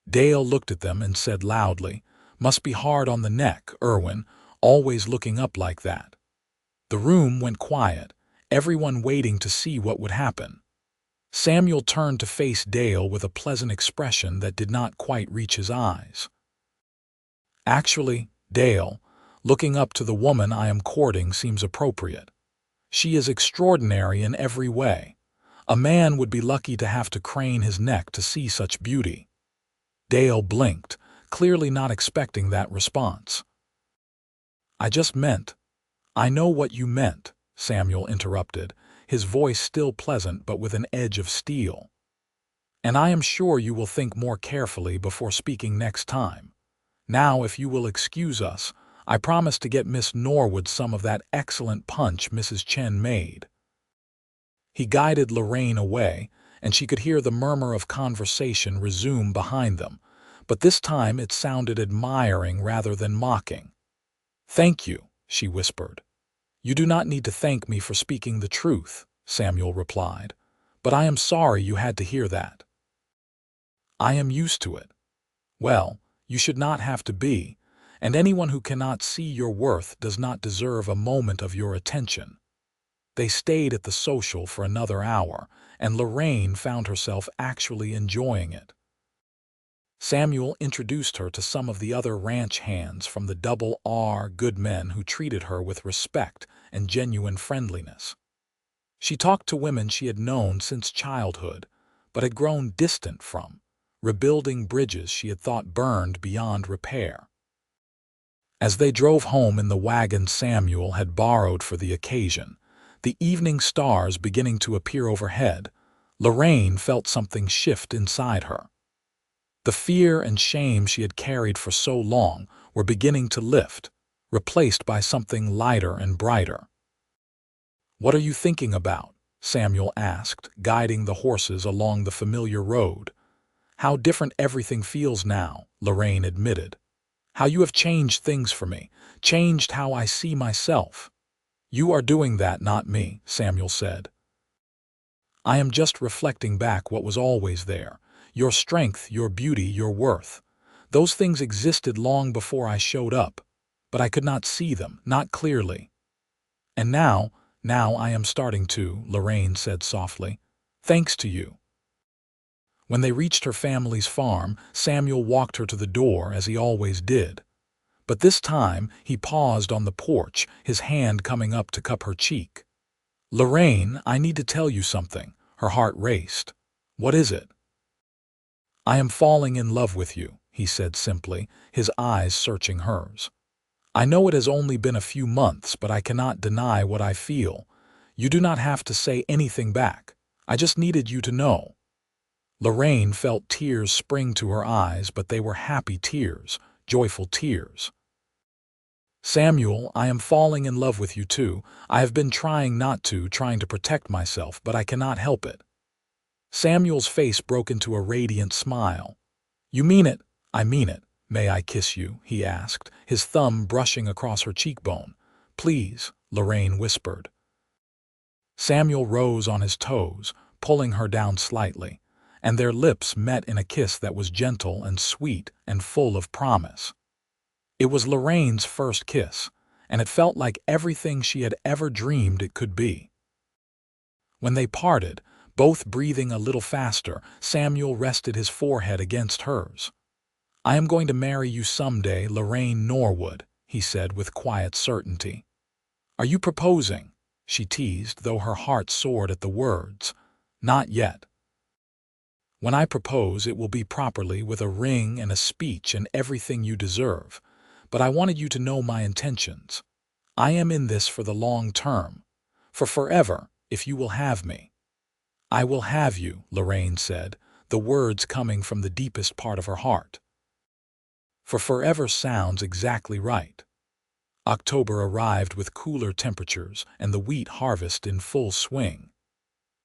Dale looked at them and said loudly, "Must be hard on the neck, Irwin, always looking up like that." The room went quiet, everyone waiting to see what would happen. Samuel turned to face Dale with a pleasant expression that did not quite reach his eyes. "Actually, Dale, looking up to the woman I am courting seems appropriate. She is extraordinary in every way. A man would be lucky to have to crane his neck to see such beauty." Dale blinked, clearly not expecting that response. "I just meant—" "I know what you meant," Samuel interrupted, his voice still pleasant but with an edge of steel. "And I am sure you will think more carefully before speaking next time. Now, if you will excuse us, I promise to get Miss Norwood some of that excellent punch Mrs. Chen made." He guided Lorraine away, and she could hear the murmur of conversation resume behind them, but this time it sounded admiring rather than mocking. "Thank you," she whispered. "You do not need to thank me for speaking the truth," Samuel replied, "but I am sorry you had to hear that." "I am used to it." "Well, you should not have to be, and anyone who cannot see your worth does not deserve a moment of your attention." They stayed at the social for another hour, and Lorraine found herself actually enjoying it. Samuel introduced her to some of the other ranch hands from the Double R good men who treated her with respect and genuine friendliness. She talked to women she had known since childhood, but had grown distant from, rebuilding bridges she had thought burned beyond repair. As they drove home in the wagon Samuel had borrowed for the occasion, the evening stars beginning to appear overhead, Lorraine felt something shift inside her. The fear and shame she had carried for so long were beginning to lift, replaced by something lighter and brighter. "What are you thinking about?" Samuel asked, guiding the horses along the familiar road. "How different everything feels now," Lorraine admitted. "How you have changed things for me, changed how I see myself." "You are doing that, not me," Samuel said. "I am just reflecting back what was always there. Your strength, your beauty, your worth. Those things existed long before I showed up, but I could not see them, not clearly. And now I am starting to," Lorraine said softly. "Thanks to you." When they reached her family's farm, Samuel walked her to the door as he always did. But this time he paused on the porch, his hand coming up to cup her cheek. "Lorraine, I need to tell you something." Her heart raced. "What is it?" "I am falling in love with you," he said simply, his eyes searching hers. "I know it has only been a few months, but I cannot deny what I feel. You do not have to say anything back. I just needed you to know." Lorraine felt tears spring to her eyes, but they were happy tears, joyful tears. "Samuel, I am falling in love with you too. I have been trying not to, trying to protect myself, but I cannot help it." Samuel's face broke into a radiant smile. "You mean it?" "I mean it. May I kiss you?" he asked, his thumb brushing across her cheekbone. "Please," Lorraine whispered. Samuel rose on his toes, pulling her down slightly, and their lips met in a kiss that was gentle and sweet and full of promise. It was Lorraine's first kiss, and it felt like everything she had ever dreamed it could be. When they parted, both breathing a little faster, Samuel rested his forehead against hers. "I am going to marry you someday, Lorraine Norwood," he said with quiet certainty. "Are you proposing?" she teased, though her heart soared at the words. "Not yet. When I propose, it will be properly, with a ring and a speech and everything you deserve. But I wanted you to know my intentions. I am in this for the long term, for forever, if you will have me." "I will have you," Lorraine said, the words coming from the deepest part of her heart. For forever sounds exactly right. October arrived with cooler temperatures and the wheat harvest in full swing.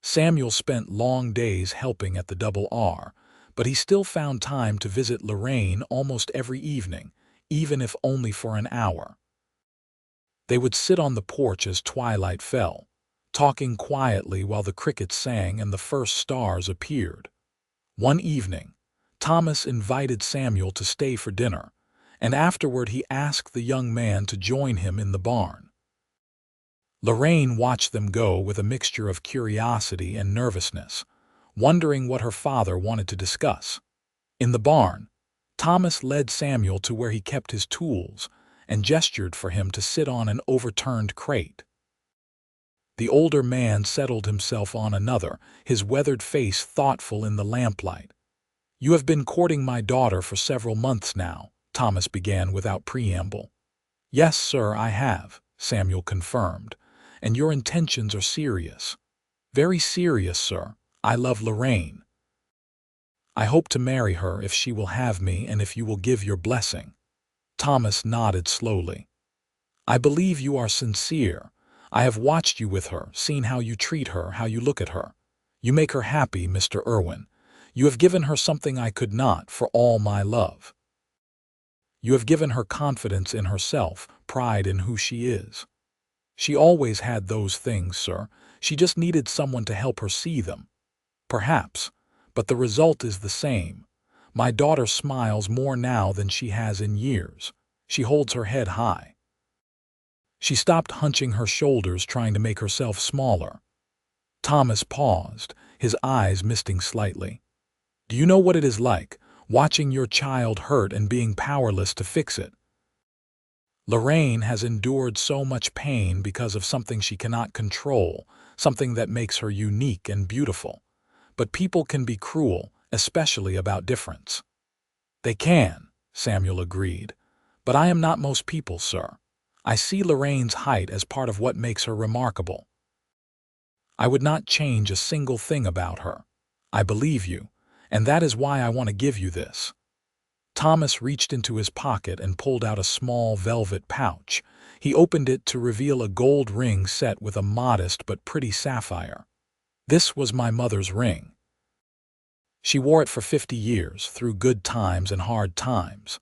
Samuel spent long days helping at the Double R, but he still found time to visit Lorraine almost every evening, even if only for an hour. They would sit on the porch as twilight fell, talking quietly while the crickets sang and the first stars appeared. One evening, Thomas invited Samuel to stay for dinner, and afterward he asked the young man to join him in the barn. Lorraine watched them go with a mixture of curiosity and nervousness, wondering what her father wanted to discuss. In the barn, Thomas led Samuel to where he kept his tools and gestured for him to sit on an overturned crate. The older man settled himself on another, his weathered face thoughtful in the lamplight. "You have been courting my daughter for several months now," Thomas began without preamble. "Yes, sir, I have," Samuel confirmed. "And your intentions are serious." "Very serious, sir. I love Lorraine. I hope to marry her if she will have me and if you will give your blessing." Thomas nodded slowly. "I believe you are sincere. I have watched you with her, seen how you treat her, how you look at her. You make her happy, Mr. Irwin. You have given her something I could not, for all my love. You have given her confidence in herself, pride in who she is. She always had those things, sir. She just needed someone to help her see them. Perhaps, but the result is the same. My daughter smiles more now than she has in years. She holds her head high." She stopped hunching her shoulders, trying to make herself smaller. Thomas paused, his eyes misting slightly. "Do you know what it is like, watching your child hurt and being powerless to fix it. Lorraine has endured so much pain because of something she cannot control, something that makes her unique and beautiful. But people can be cruel, especially about difference. They can, Samuel agreed. But I am not most people, sir. I see Lorraine's height as part of what makes her remarkable. I would not change a single thing about her. I believe you, and that is why I want to give you this. Thomas reached into his pocket and pulled out a small velvet pouch. He opened it to reveal a gold ring set with a modest but pretty sapphire. This was my mother's ring. She wore it for 50 years, through good times and hard times.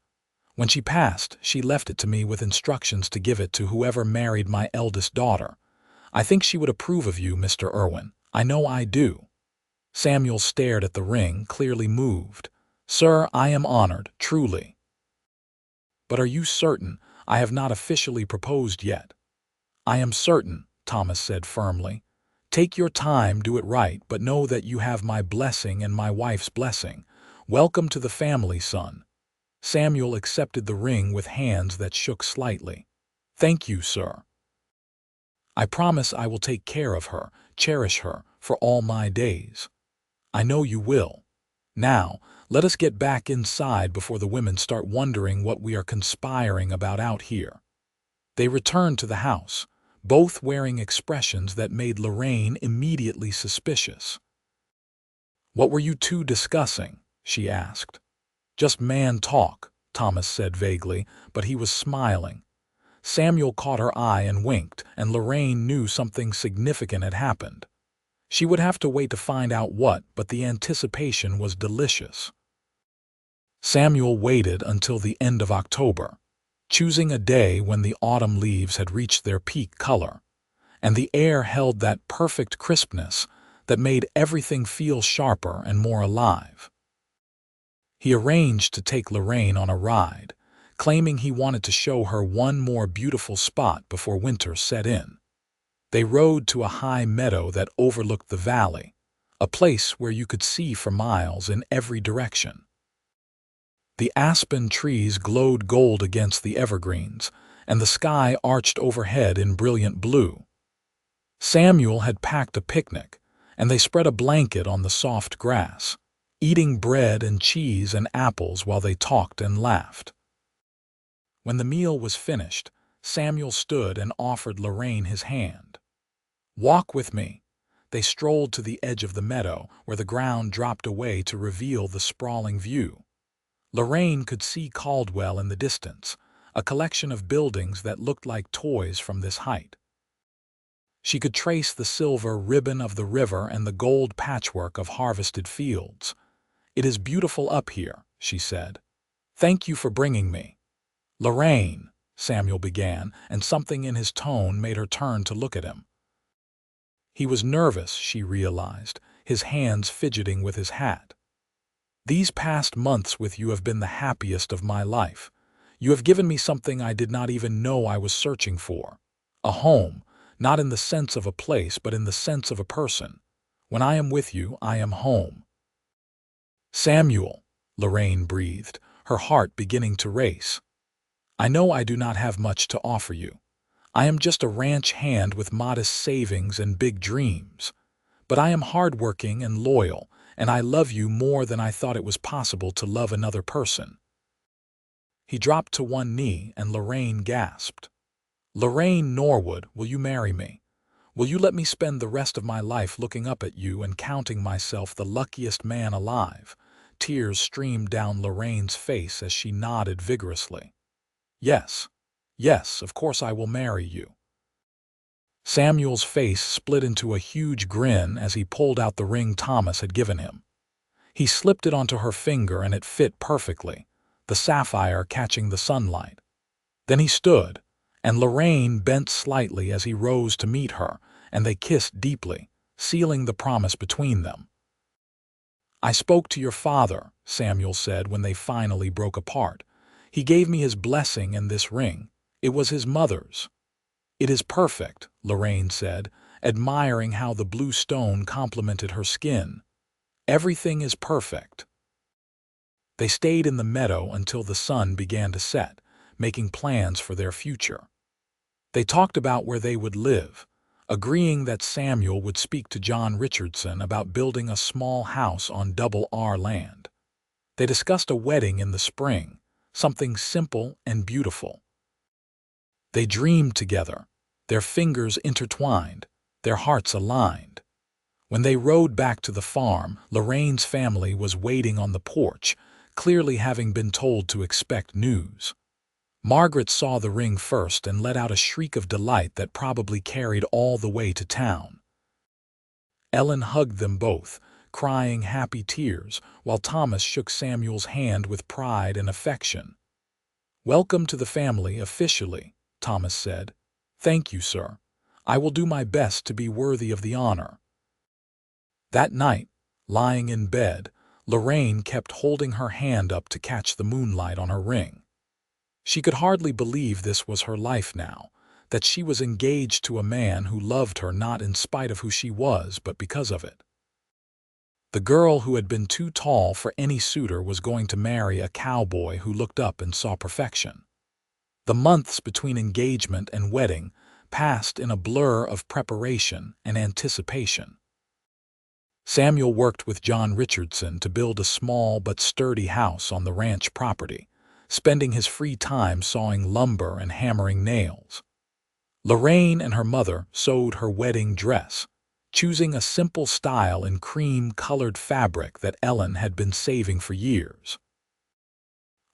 When she passed, she left it to me with instructions to give it to whoever married my eldest daughter. I think she would approve of you, Mr. Irwin. I know I do. Samuel stared at the ring, clearly moved. Sir, I am honored, truly. But are you certain? I have not officially proposed yet. I am certain, Thomas said firmly. Take your time, do it right, but know that you have my blessing and my wife's blessing. Welcome to the family, son. Samuel accepted the ring with hands that shook slightly. Thank you, sir. I promise I will take care of her, cherish her, for all my days. I know you will. Now, let us get back inside before the women start wondering what we are conspiring about out here. They returned to the house, both wearing expressions that made Lorraine immediately suspicious. What were you two discussing? She asked. Just man talk, Thomas said vaguely, but he was smiling. Samuel caught her eye and winked, and Lorraine knew something significant had happened. She would have to wait to find out what, but the anticipation was delicious. Samuel waited until the end of October, choosing a day when the autumn leaves had reached their peak color, and the air held that perfect crispness that made everything feel sharper and more alive. He arranged to take Lorraine on a ride, claiming he wanted to show her one more beautiful spot before winter set in. They rode to a high meadow that overlooked the valley, a place where you could see for miles in every direction. The aspen trees glowed gold against the evergreens, and the sky arched overhead in brilliant blue. Samuel had packed a picnic, and they spread a blanket on the soft grass, eating bread and cheese and apples while they talked and laughed. When the meal was finished, Samuel stood and offered Lorraine his hand. Walk with me. They strolled to the edge of the meadow, where the ground dropped away to reveal the sprawling view. Lorraine could see Caldwell in the distance, a collection of buildings that looked like toys from this height. She could trace the silver ribbon of the river and the gold patchwork of harvested fields. It is beautiful up here, she said. Thank you for bringing me. Lorraine, Samuel began, and something in his tone made her turn to look at him. He was nervous, she realized, his hands fidgeting with his hat. These past months with you have been the happiest of my life. You have given me something I did not even know I was searching for. A home, not in the sense of a place, but in the sense of a person. When I am with you, I am home. Samuel, Lorraine breathed, her heart beginning to race. I know I do not have much to offer you. I am just a ranch hand with modest savings and big dreams. But I am hardworking and loyal, and I love you more than I thought it was possible to love another person. He dropped to one knee, and Lorraine gasped. Lorraine Norwood, will you marry me? Will you let me spend the rest of my life looking up at you and counting myself the luckiest man alive? Tears streamed down Lorraine's face as she nodded vigorously. Yes, yes, of course I will marry you. Samuel's face split into a huge grin as he pulled out the ring Thomas had given him. He slipped it onto her finger and it fit perfectly, the sapphire catching the sunlight. Then he stood, and Lorraine bent slightly as he rose to meet her, and they kissed deeply, sealing the promise between them. I spoke to your father, Samuel said when they finally broke apart. He gave me his blessing and this ring. It was his mother's. It is perfect, Lorraine said, admiring how the blue stone complemented her skin. Everything is perfect. They stayed in the meadow until the sun began to set, making plans for their future. They talked about where they would live, agreeing that Samuel would speak to John Richardson about building a small house on Double R land. They discussed a wedding in the spring, something simple and beautiful. They dreamed together, their fingers intertwined, their hearts aligned. When they rode back to the farm, Lorraine's family was waiting on the porch, clearly having been told to expect news. Margaret saw the ring first and let out a shriek of delight that probably carried all the way to town. Ellen hugged them both, crying happy tears, while Thomas shook Samuel's hand with pride and affection. "Welcome to the family officially," Thomas said. "Thank you, sir. I will do my best to be worthy of the honor." That night, lying in bed, Lorraine kept holding her hand up to catch the moonlight on her ring. She could hardly believe this was her life now, that she was engaged to a man who loved her not in spite of who she was, but because of it. The girl who had been too tall for any suitor was going to marry a cowboy who looked up and saw perfection. The months between engagement and wedding passed in a blur of preparation and anticipation. Samuel worked with John Richardson to build a small but sturdy house on the ranch property, spending his free time sawing lumber and hammering nails. Lorraine and her mother sewed her wedding dress, choosing a simple style in cream-colored fabric that Ellen had been saving for years.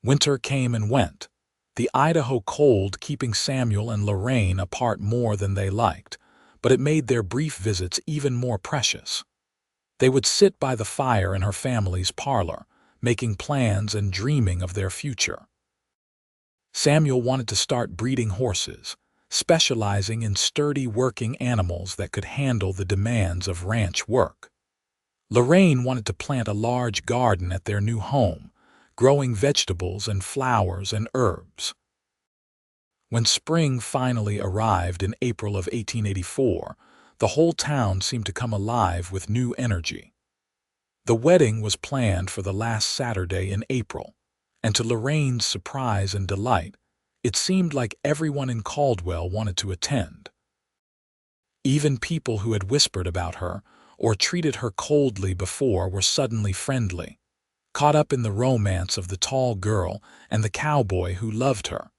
Winter came and went, the Idaho cold keeping Samuel and Lorraine apart more than they liked, but it made their brief visits even more precious. They would sit by the fire in her family's parlor, making plans and dreaming of their future. Samuel wanted to start breeding horses, specializing in sturdy working animals that could handle the demands of ranch work. Lorraine wanted to plant a large garden at their new home, growing vegetables and flowers and herbs. When spring finally arrived in April of 1884, the whole town seemed to come alive with new energy. The wedding was planned for the last Saturday in April, and to Lorraine's surprise and delight, it seemed like everyone in Caldwell wanted to attend. Even people who had whispered about her or treated her coldly before were suddenly friendly, caught up in the romance of the tall girl and the cowboy who loved her.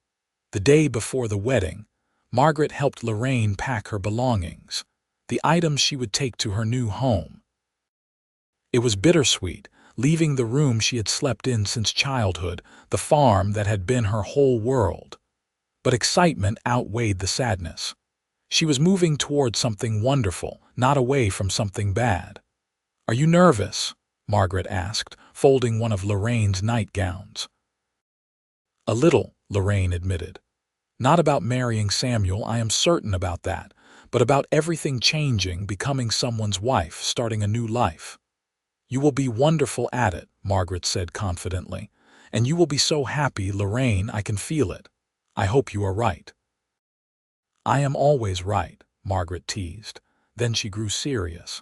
The day before the wedding, Margaret helped Lorraine pack her belongings, the items she would take to her new home. It was bittersweet, leaving the room she had slept in since childhood, the farm that had been her whole world. But excitement outweighed the sadness. She was moving toward something wonderful, not away from something bad. "Are you nervous?" Margaret asked, folding one of Lorraine's nightgowns. "A little," Lorraine admitted. "Not about marrying Samuel, I am certain about that, but about everything changing, becoming someone's wife, starting a new life." "You will be wonderful at it," Margaret said confidently. "And you will be so happy, Lorraine, I can feel it. I hope you are right." "I am always right," Margaret teased. Then she grew serious.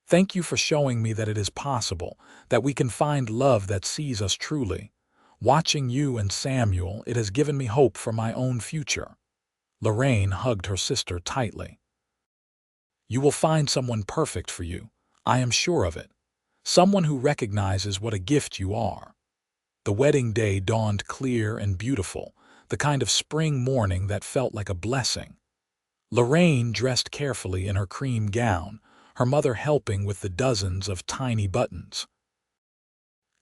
"Thank you for showing me that it is possible, that we can find love that sees us truly. Watching you and Samuel, it has given me hope for my own future." Lorraine hugged her sister tightly. "You will find someone perfect for you. I am sure of it. Someone who recognizes what a gift you are." The wedding day dawned clear and beautiful, the kind of spring morning that felt like a blessing. Lorraine dressed carefully in her cream gown, her mother helping with the dozens of tiny buttons.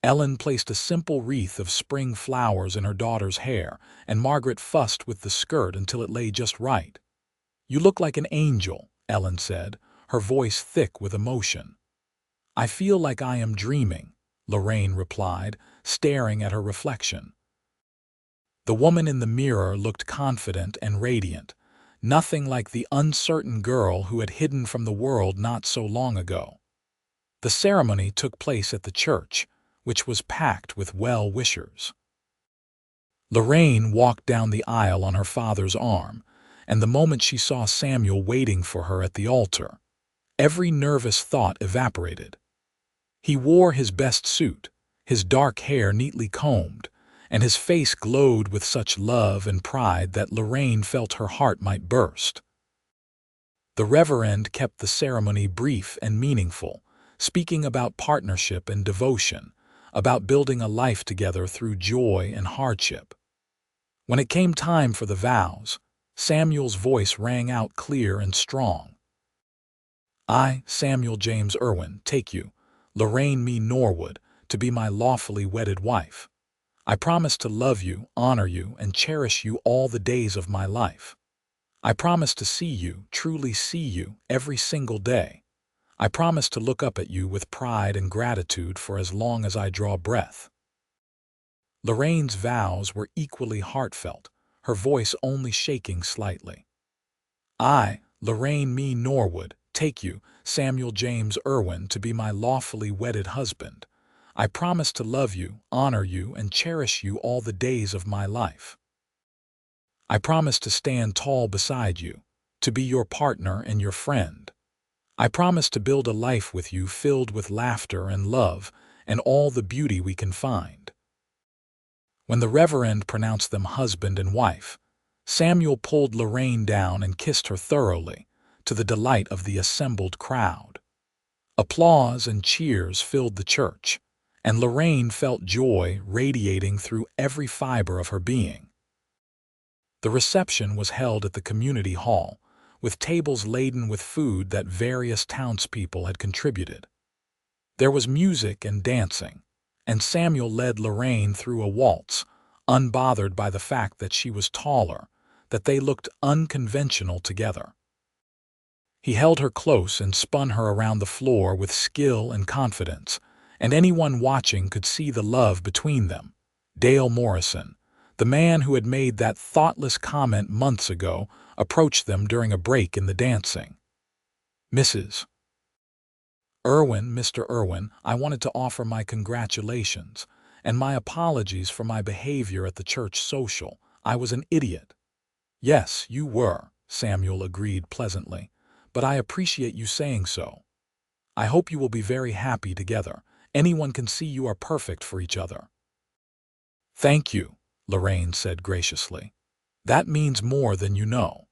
Ellen placed a simple wreath of spring flowers in her daughter's hair, and Margaret fussed with the skirt until it lay just right. "You look like an angel," Ellen said, her voice thick with emotion. "I feel like I am dreaming," Lorraine replied, staring at her reflection. The woman in the mirror looked confident and radiant, nothing like the uncertain girl who had hidden from the world not so long ago. The ceremony took place at the church, which was packed with well-wishers. Lorraine walked down the aisle on her father's arm, and the moment she saw Samuel waiting for her at the altar, every nervous thought evaporated. He wore his best suit, his dark hair neatly combed, and his face glowed with such love and pride that Lorraine felt her heart might burst. The Reverend kept the ceremony brief and meaningful, speaking about partnership and devotion, about building a life together through joy and hardship. When it came time for the vows, Samuel's voice rang out clear and strong. I, Samuel James Irwin, take you, Lorraine Norwood, to be my lawfully wedded wife. I promise to love you, honor you, and cherish you all the days of my life. I promise to see you, truly see you, every single day. I promise to look up at you with pride and gratitude for as long as I draw breath. Lorraine's vows were equally heartfelt, her voice only shaking slightly. I, Lorraine Norwood, take you, Samuel James Irwin, to be my lawfully wedded husband. I promise to love you, honor you, and cherish you all the days of my life. I promise to stand tall beside you, to be your partner and your friend. I promise to build a life with you filled with laughter and love and all the beauty we can find. When the Reverend pronounced them husband and wife, Samuel pulled Lorraine down and kissed her thoroughly, to the delight of the assembled crowd. Applause and cheers filled the church, and Lorraine felt joy radiating through every fiber of her being. The reception was held at the community hall, with tables laden with food that various townspeople had contributed. There was music and dancing, and Samuel led Lorraine through a waltz, unbothered by the fact that she was taller, that they looked unconventional together. He held her close and spun her around the floor with skill and confidence, and anyone watching could see the love between them. Dale Morrison, the man who had made that thoughtless comment months ago, approached them during a break in the dancing. Mrs. Irwin, Mr. Irwin, I wanted to offer my congratulations and my apologies for my behavior at the church social. I was an idiot. Yes, you were, Samuel agreed pleasantly, but I appreciate you saying so. I hope you will be very happy together. Anyone can see you are perfect for each other. Thank you, Lorraine said graciously. That means more than you know.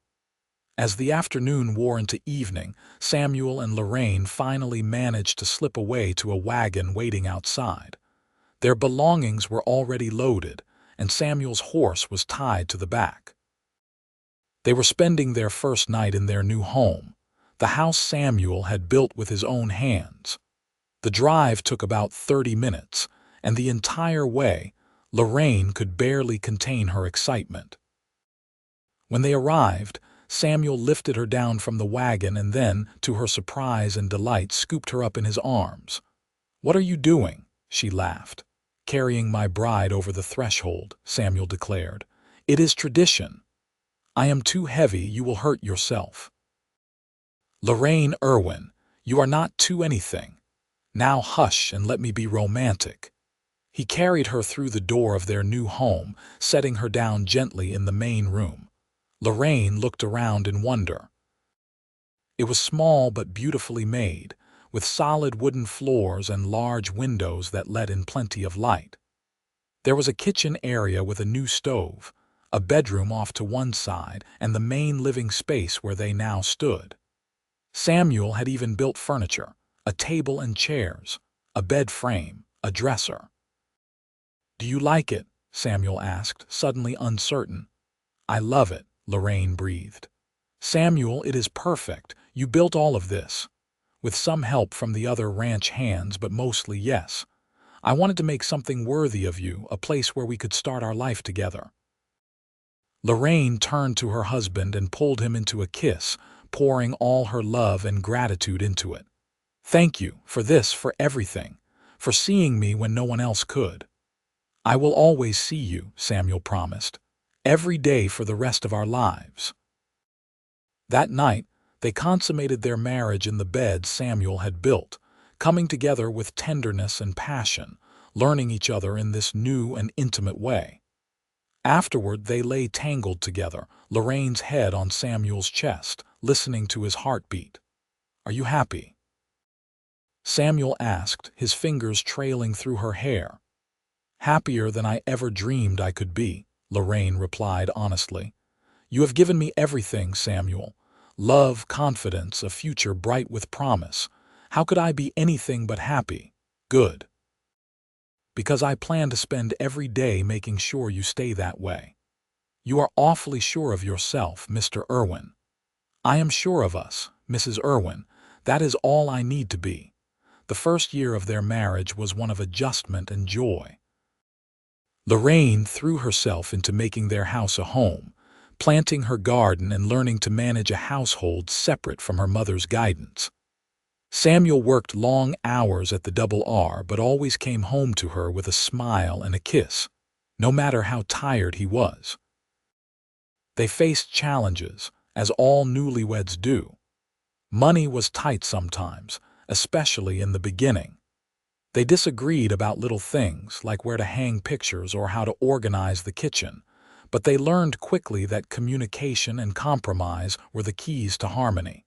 As the afternoon wore into evening, Samuel and Lorraine finally managed to slip away to a wagon waiting outside. Their belongings were already loaded, and Samuel's horse was tied to the back. They were spending their first night in their new home, the house Samuel had built with his own hands. The drive took about 30 minutes, and the entire way, Lorraine could barely contain her excitement. When they arrived, Samuel lifted her down from the wagon and then, to her surprise and delight, scooped her up in his arms. "What are you doing?" she laughed. "Carrying my bride over the threshold," Samuel declared. "It is tradition. I am too heavy, you will hurt yourself." "Lorraine Irwin, you are not too anything. Now hush and let me be romantic." He carried her through the door of their new home, setting her down gently in the main room. Lorraine looked around in wonder. It was small but beautifully made, with solid wooden floors and large windows that let in plenty of light. There was a kitchen area with a new stove, a bedroom off to one side, and the main living space where they now stood. Samuel had even built furniture, a table and chairs, a bed frame, a dresser. "Do you like it?" Samuel asked, suddenly uncertain. "I love it," Lorraine breathed. "Samuel, it is perfect. You built all of this." "With some help from the other ranch hands, but mostly yes. I wanted to make something worthy of you, a place where we could start our life together." Lorraine turned to her husband and pulled him into a kiss, pouring all her love and gratitude into it. "Thank you for this, for everything, for seeing me when no one else could." "I will always see you," Samuel promised, "every day for the rest of our lives." That night, they consummated their marriage in the bed Samuel had built, coming together with tenderness and passion, learning each other in this new and intimate way. Afterward, they lay tangled together, Lorraine's head on Samuel's chest, listening to his heartbeat. "Are you happy?" Samuel asked, his fingers trailing through her hair. Happier than I ever dreamed I could be, Lorraine replied honestly. You have given me everything, Samuel. Love, confidence, a future bright with promise. How could I be anything but happy? Good. Because I plan to spend every day making sure you stay that way. You are awfully sure of yourself, Mr. Irwin. I am sure of us, Mrs. Irwin. That is all I need to be. The first year of their marriage was one of adjustment and joy. Lorraine threw herself into making their house a home, planting her garden and learning to manage a household separate from her mother's guidance. Samuel worked long hours at the Double R but always came home to her with a smile and a kiss, no matter how tired he was. They faced challenges, as all newlyweds do. Money was tight sometimes, especially in the beginning. They disagreed about little things like where to hang pictures or how to organize the kitchen, but they learned quickly that communication and compromise were the keys to harmony.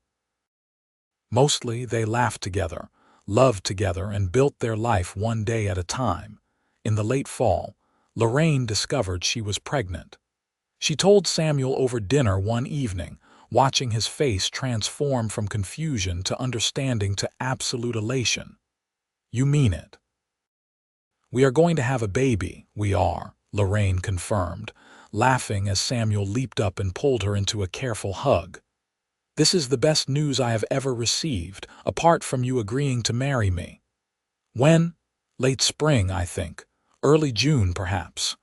Mostly they laughed together, loved together, and built their life one day at a time. In the late fall, Lorraine discovered she was pregnant. She told Samuel over dinner one evening, watching his face transform from confusion to understanding to absolute elation. You mean it? We are going to have a baby, we are, Lorraine confirmed, laughing as Samuel leaped up and pulled her into a careful hug. This is the best news I have ever received, apart from you agreeing to marry me. When? Late spring, I think. Early June, perhaps.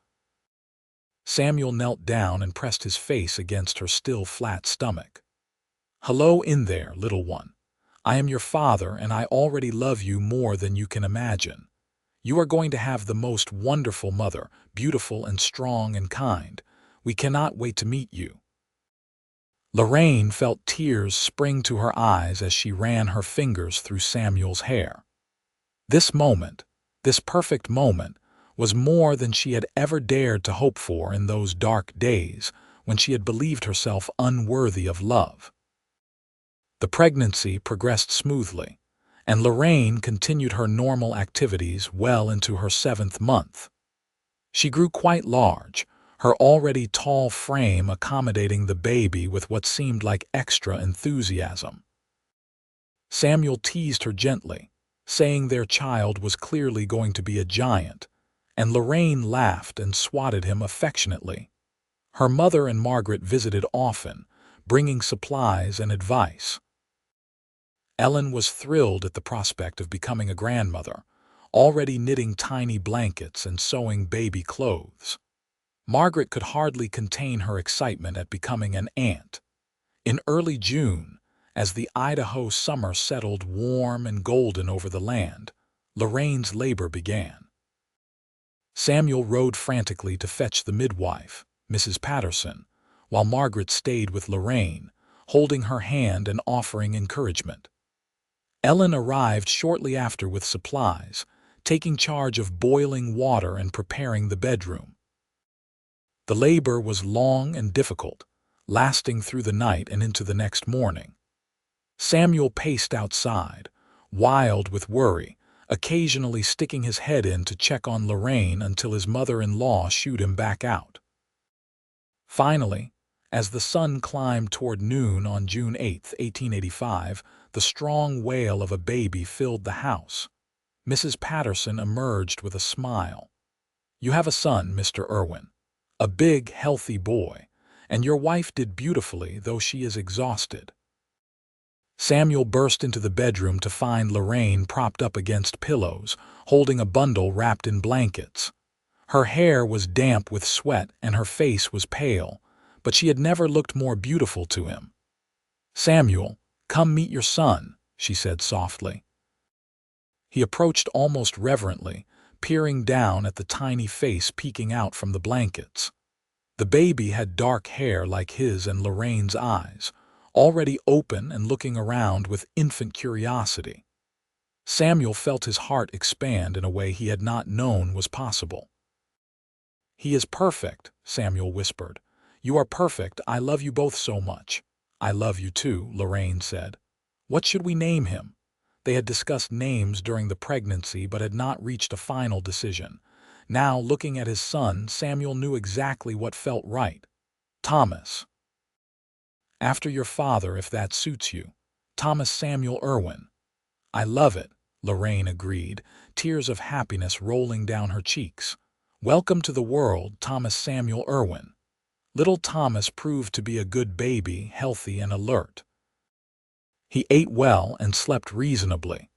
Samuel knelt down and pressed his face against her still flat stomach. Hello in there, little one. I am your father, and I already love you more than you can imagine. You are going to have the most wonderful mother, beautiful and strong and kind. We cannot wait to meet you. Lorraine felt tears spring to her eyes as she ran her fingers through Samuel's hair. This moment, this perfect moment, was more than she had ever dared to hope for in those dark days when she had believed herself unworthy of love. The pregnancy progressed smoothly, and Lorraine continued her normal activities well into her 7th month. She grew quite large, her already tall frame accommodating the baby with what seemed like extra enthusiasm. Samuel teased her gently, saying their child was clearly going to be a giant, and Lorraine laughed and swatted him affectionately. Her mother and Margaret visited often, bringing supplies and advice. Ellen was thrilled at the prospect of becoming a grandmother, already knitting tiny blankets and sewing baby clothes. Margaret could hardly contain her excitement at becoming an aunt. In early June, as the Idaho summer settled warm and golden over the land, Lorraine's labor began. Samuel rode frantically to fetch the midwife, Mrs. Patterson, while Margaret stayed with Lorraine, holding her hand and offering encouragement. Ellen arrived shortly after with supplies, taking charge of boiling water and preparing the bedroom. The labor was long and difficult, lasting through the night and into the next morning. Samuel paced outside, wild with worry, occasionally sticking his head in to check on Lorraine until his mother-in-law shooed him back out. Finally, as the sun climbed toward noon on June 8, 1885, the strong wail of a baby filled the house. Mrs. Patterson emerged with a smile. You have a son, Mr. Irwin. A big, healthy boy, and your wife did beautifully, though she is exhausted. Samuel burst into the bedroom to find Lorraine propped up against pillows, holding a bundle wrapped in blankets. Her hair was damp with sweat and her face was pale, but she had never looked more beautiful to him. Samuel, come meet your son, she said softly. He approached almost reverently, peering down at the tiny face peeking out from the blankets. The baby had dark hair like his and Lorraine's eyes, already open and looking around with infant curiosity. Samuel felt his heart expand in a way he had not known was possible. He is perfect, Samuel whispered. You are perfect. I love you both so much. I love you too, Lorraine said. What should we name him? They had discussed names during the pregnancy but had not reached a final decision. Now, looking at his son, Samuel knew exactly what felt right. Thomas. After your father, if that suits you. Thomas Samuel Irwin. I love it, Lorraine agreed, tears of happiness rolling down her cheeks. Welcome to the world, Thomas Samuel Irwin. Little Thomas proved to be a good baby, healthy and alert. He ate well and slept reasonably,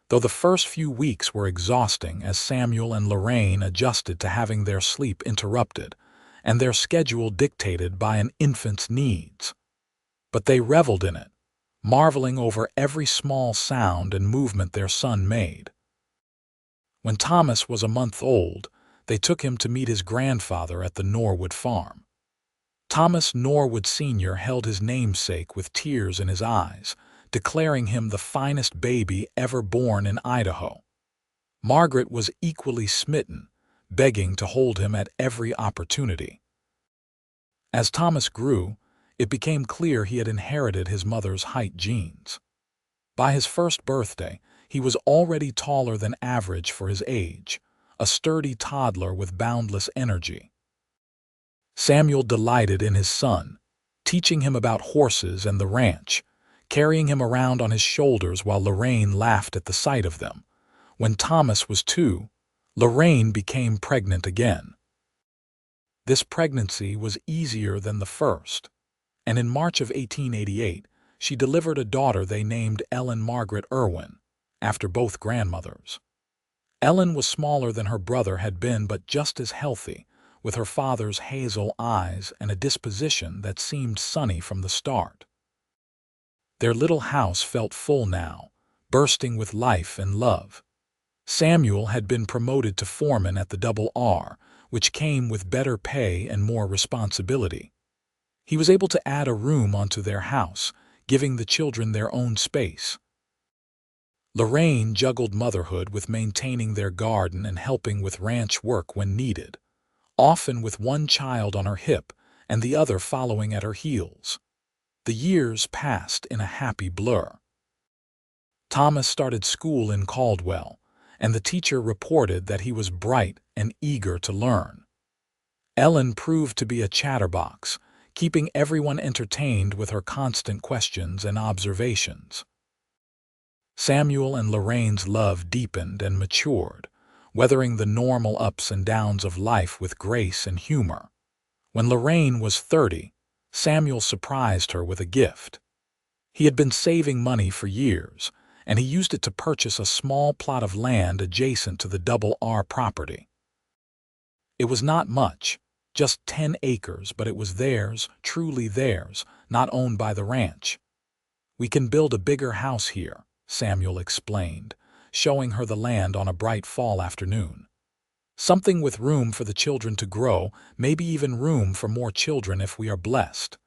though the first few weeks were exhausting as Samuel and Lorraine adjusted to having their sleep interrupted and their schedule dictated by an infant's needs. But they reveled in it, marveling over every small sound and movement their son made. When Thomas was a month old, they took him to meet his grandfather at the Norwood farm. Thomas Norwood Sr. held his namesake with tears in his eyes, declaring him the finest baby ever born in Idaho. Margaret was equally smitten, begging to hold him at every opportunity. As Thomas grew, it became clear he had inherited his mother's height genes. By his first birthday, he was already taller than average for his age, a sturdy toddler with boundless energy. Samuel delighted in his son, teaching him about horses and the ranch, carrying him around on his shoulders while Lorraine laughed at the sight of them. When Thomas was 2, Lorraine became pregnant again. This pregnancy was easier than the first, and in March of 1888, she delivered a daughter they named Ellen Margaret Irwin, after both grandmothers. Ellen was smaller than her brother had been, but just as healthy, with her father's hazel eyes and a disposition that seemed sunny from the start. Their little house felt full now, bursting with life and love. Samuel had been promoted to foreman at the Double R, which came with better pay and more responsibility. He was able to add a room onto their house, giving the children their own space. Lorraine juggled motherhood with maintaining their garden and helping with ranch work when needed, often with one child on her hip and the other following at her heels. The years passed in a happy blur. Thomas started school in Caldwell, and the teacher reported that he was bright and eager to learn. Ellen proved to be a chatterbox, keeping everyone entertained with her constant questions and observations. Samuel and Lorraine's love deepened and matured, weathering the normal ups and downs of life with grace and humor. When Lorraine was 30, Samuel surprised her with a gift. He had been saving money for years, and he used it to purchase a small plot of land adjacent to the Double R property. It was not much, just 10 acres, but it was theirs, truly theirs, not owned by the ranch. "We can build a bigger house here," Samuel explained, showing her the land on a bright fall afternoon. "Something with room for the children to grow, maybe even room for more children if we are blessed.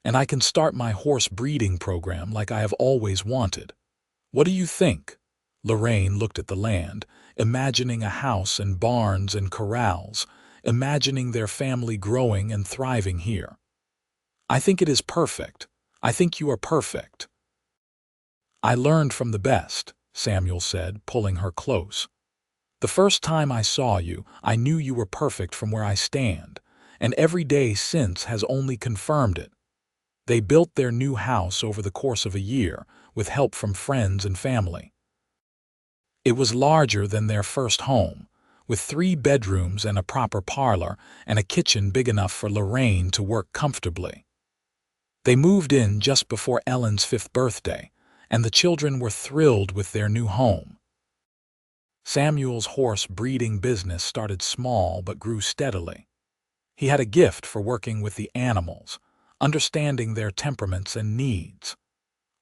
And I can start my horse breeding program like I have always wanted. What do you think?" Lorraine looked at the land, imagining a house and barns and corrals, imagining their family growing and thriving here. "I think it is perfect. I think you are perfect." "I learned from the best," Samuel said, pulling her close. "The first time I saw you, I knew you were perfect from where I stand, and every day since has only confirmed it." They built their new house over the course of a year, with help from friends and family. It was larger than their first home, with 3 bedrooms and a proper parlor and a kitchen big enough for Lorraine to work comfortably. They moved in just before Ellen's 5th birthday, and the children were thrilled with their new home. Samuel's horse breeding business started small but grew steadily. He had a gift for working with the animals, understanding their temperaments and needs.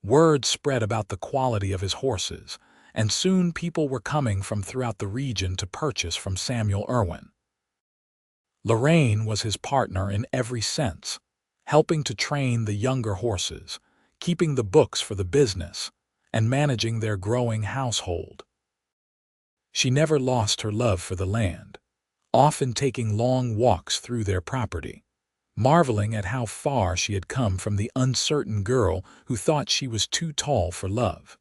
Word spread about the quality of his horses, and soon people were coming from throughout the region to purchase from Samuel Irwin. Lorraine was his partner in every sense, helping to train the younger horses, keeping the books for the business, and managing their growing household. She never lost her love for the land, often taking long walks through their property, marveling at how far she had come from the uncertain girl who thought she was too tall for love.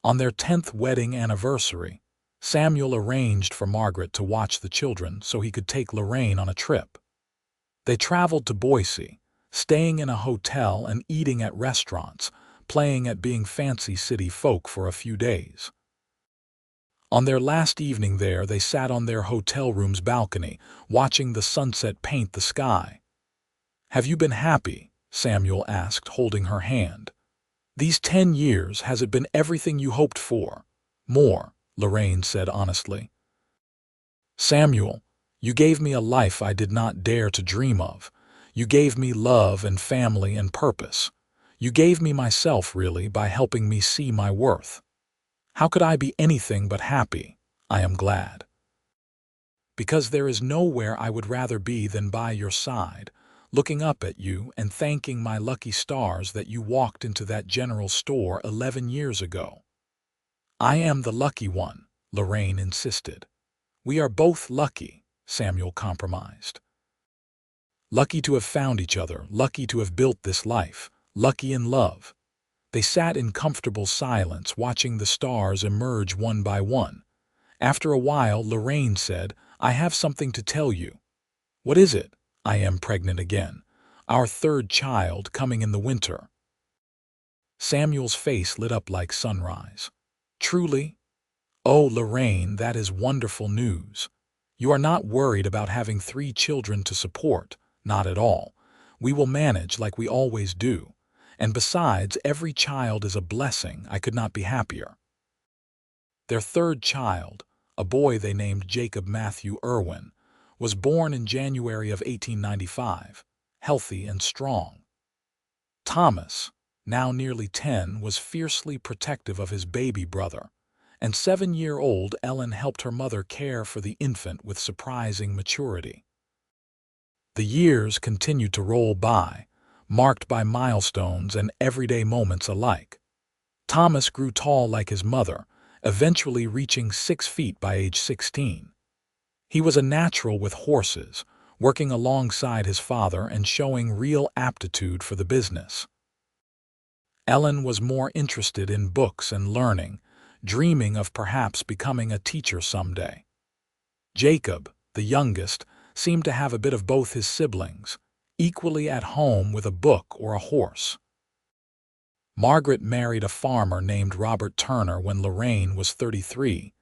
On their 10th wedding anniversary, Samuel arranged for Margaret to watch the children so he could take Lorraine on a trip. They traveled to Boise, staying in a hotel and eating at restaurants, playing at being fancy city folk for a few days. On their last evening there, they sat on their hotel room's balcony, watching the sunset paint the sky. "Have you been happy?" Samuel asked, holding her hand. "These 10 years, has it been everything you hoped for?" "More," Lorraine said honestly. "Samuel, you gave me a life I did not dare to dream of. You gave me love and family and purpose. You gave me myself, really, by helping me see my worth. How could I be anything but happy? I am glad. Because there is nowhere I would rather be than by your side, looking up at you and thanking my lucky stars that you walked into that general store 11 years ago." "I am the lucky one," Lorraine insisted. "We are both lucky," Samuel compromised. "Lucky to have found each other, lucky to have built this life, lucky in love." They sat in comfortable silence, watching the stars emerge one by one. After a while, Lorraine said, "I have something to tell you." "What is it?" "I am pregnant again. Our 3rd child, coming in the winter." Samuel's face lit up like sunrise. "Truly?" "Oh, Lorraine, that is wonderful news. You are not worried about having 3 children to support, not at all. We will manage like we always do. And besides, every child is a blessing. I could not be happier." Their 3rd child, a boy they named Jacob Matthew Irwin, was born in January of 1895, healthy and strong. Thomas, now nearly 10, was fiercely protective of his baby brother, and 7-year-old Ellen helped her mother care for the infant with surprising maturity. The years continued to roll by, marked by milestones and everyday moments alike. Thomas grew tall like his mother, eventually reaching 6 feet by age 16. He was a natural with horses, working alongside his father and showing real aptitude for the business. Ellen was more interested in books and learning, dreaming of perhaps becoming a teacher someday. Jacob, the youngest, seemed to have a bit of both his siblings, equally at home with a book or a horse. Margaret married a farmer named Robert Turner when Lorraine was 33,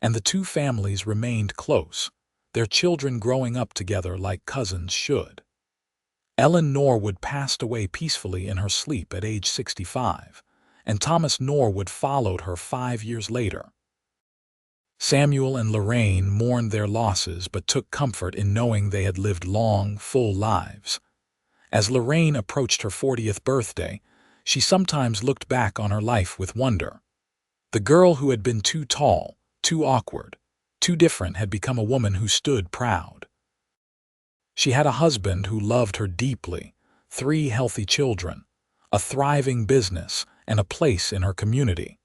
and the 2 families remained close, their children growing up together like cousins should. Ellen Norwood passed away peacefully in her sleep at age 65, and Thomas Norwood followed her 5 years later. Samuel and Lorraine mourned their losses but took comfort in knowing they had lived long, full lives. As Lorraine approached her 40th birthday, she sometimes looked back on her life with wonder. The girl who had been too tall, too awkward, too different had become a woman who stood proud. She had a husband who loved her deeply, 3 healthy children, a thriving business, and a place in her community.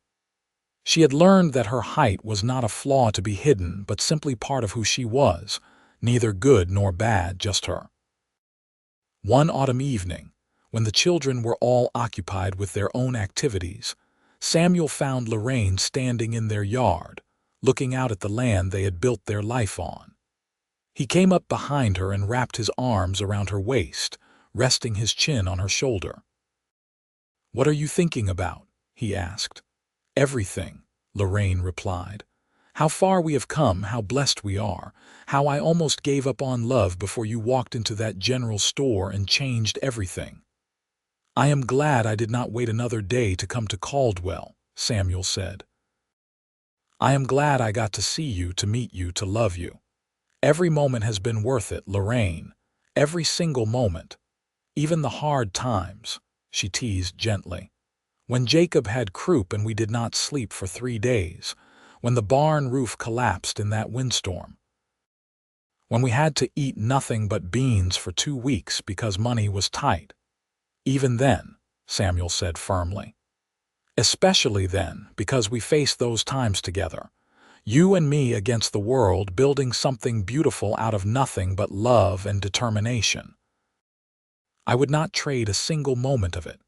She had learned that her height was not a flaw to be hidden, but simply part of who she was, neither good nor bad, just her. One autumn evening, when the children were all occupied with their own activities, Samuel found Lorraine standing in their yard, looking out at the land they had built their life on. He came up behind her and wrapped his arms around her waist, resting his chin on her shoulder. "What are you thinking about?" he asked. "Everything," Lorraine replied. "How far we have come, how blessed we are, how I almost gave up on love before you walked into that general store and changed everything." "I am glad I did not wait another day to come to Caldwell," Samuel said. "I am glad I got to see you, to meet you, to love you. Every moment has been worth it, Lorraine. Every single moment. Even the hard times," she teased gently. "When Jacob had croup and we did not sleep for 3 days. When the barn roof collapsed in that windstorm. When we had to eat nothing but beans for 2 weeks because money was tight. Even then," Samuel said firmly. "Especially then, because we faced those times together. You and me against the world, building something beautiful out of nothing but love and determination. I would not trade a single moment of it."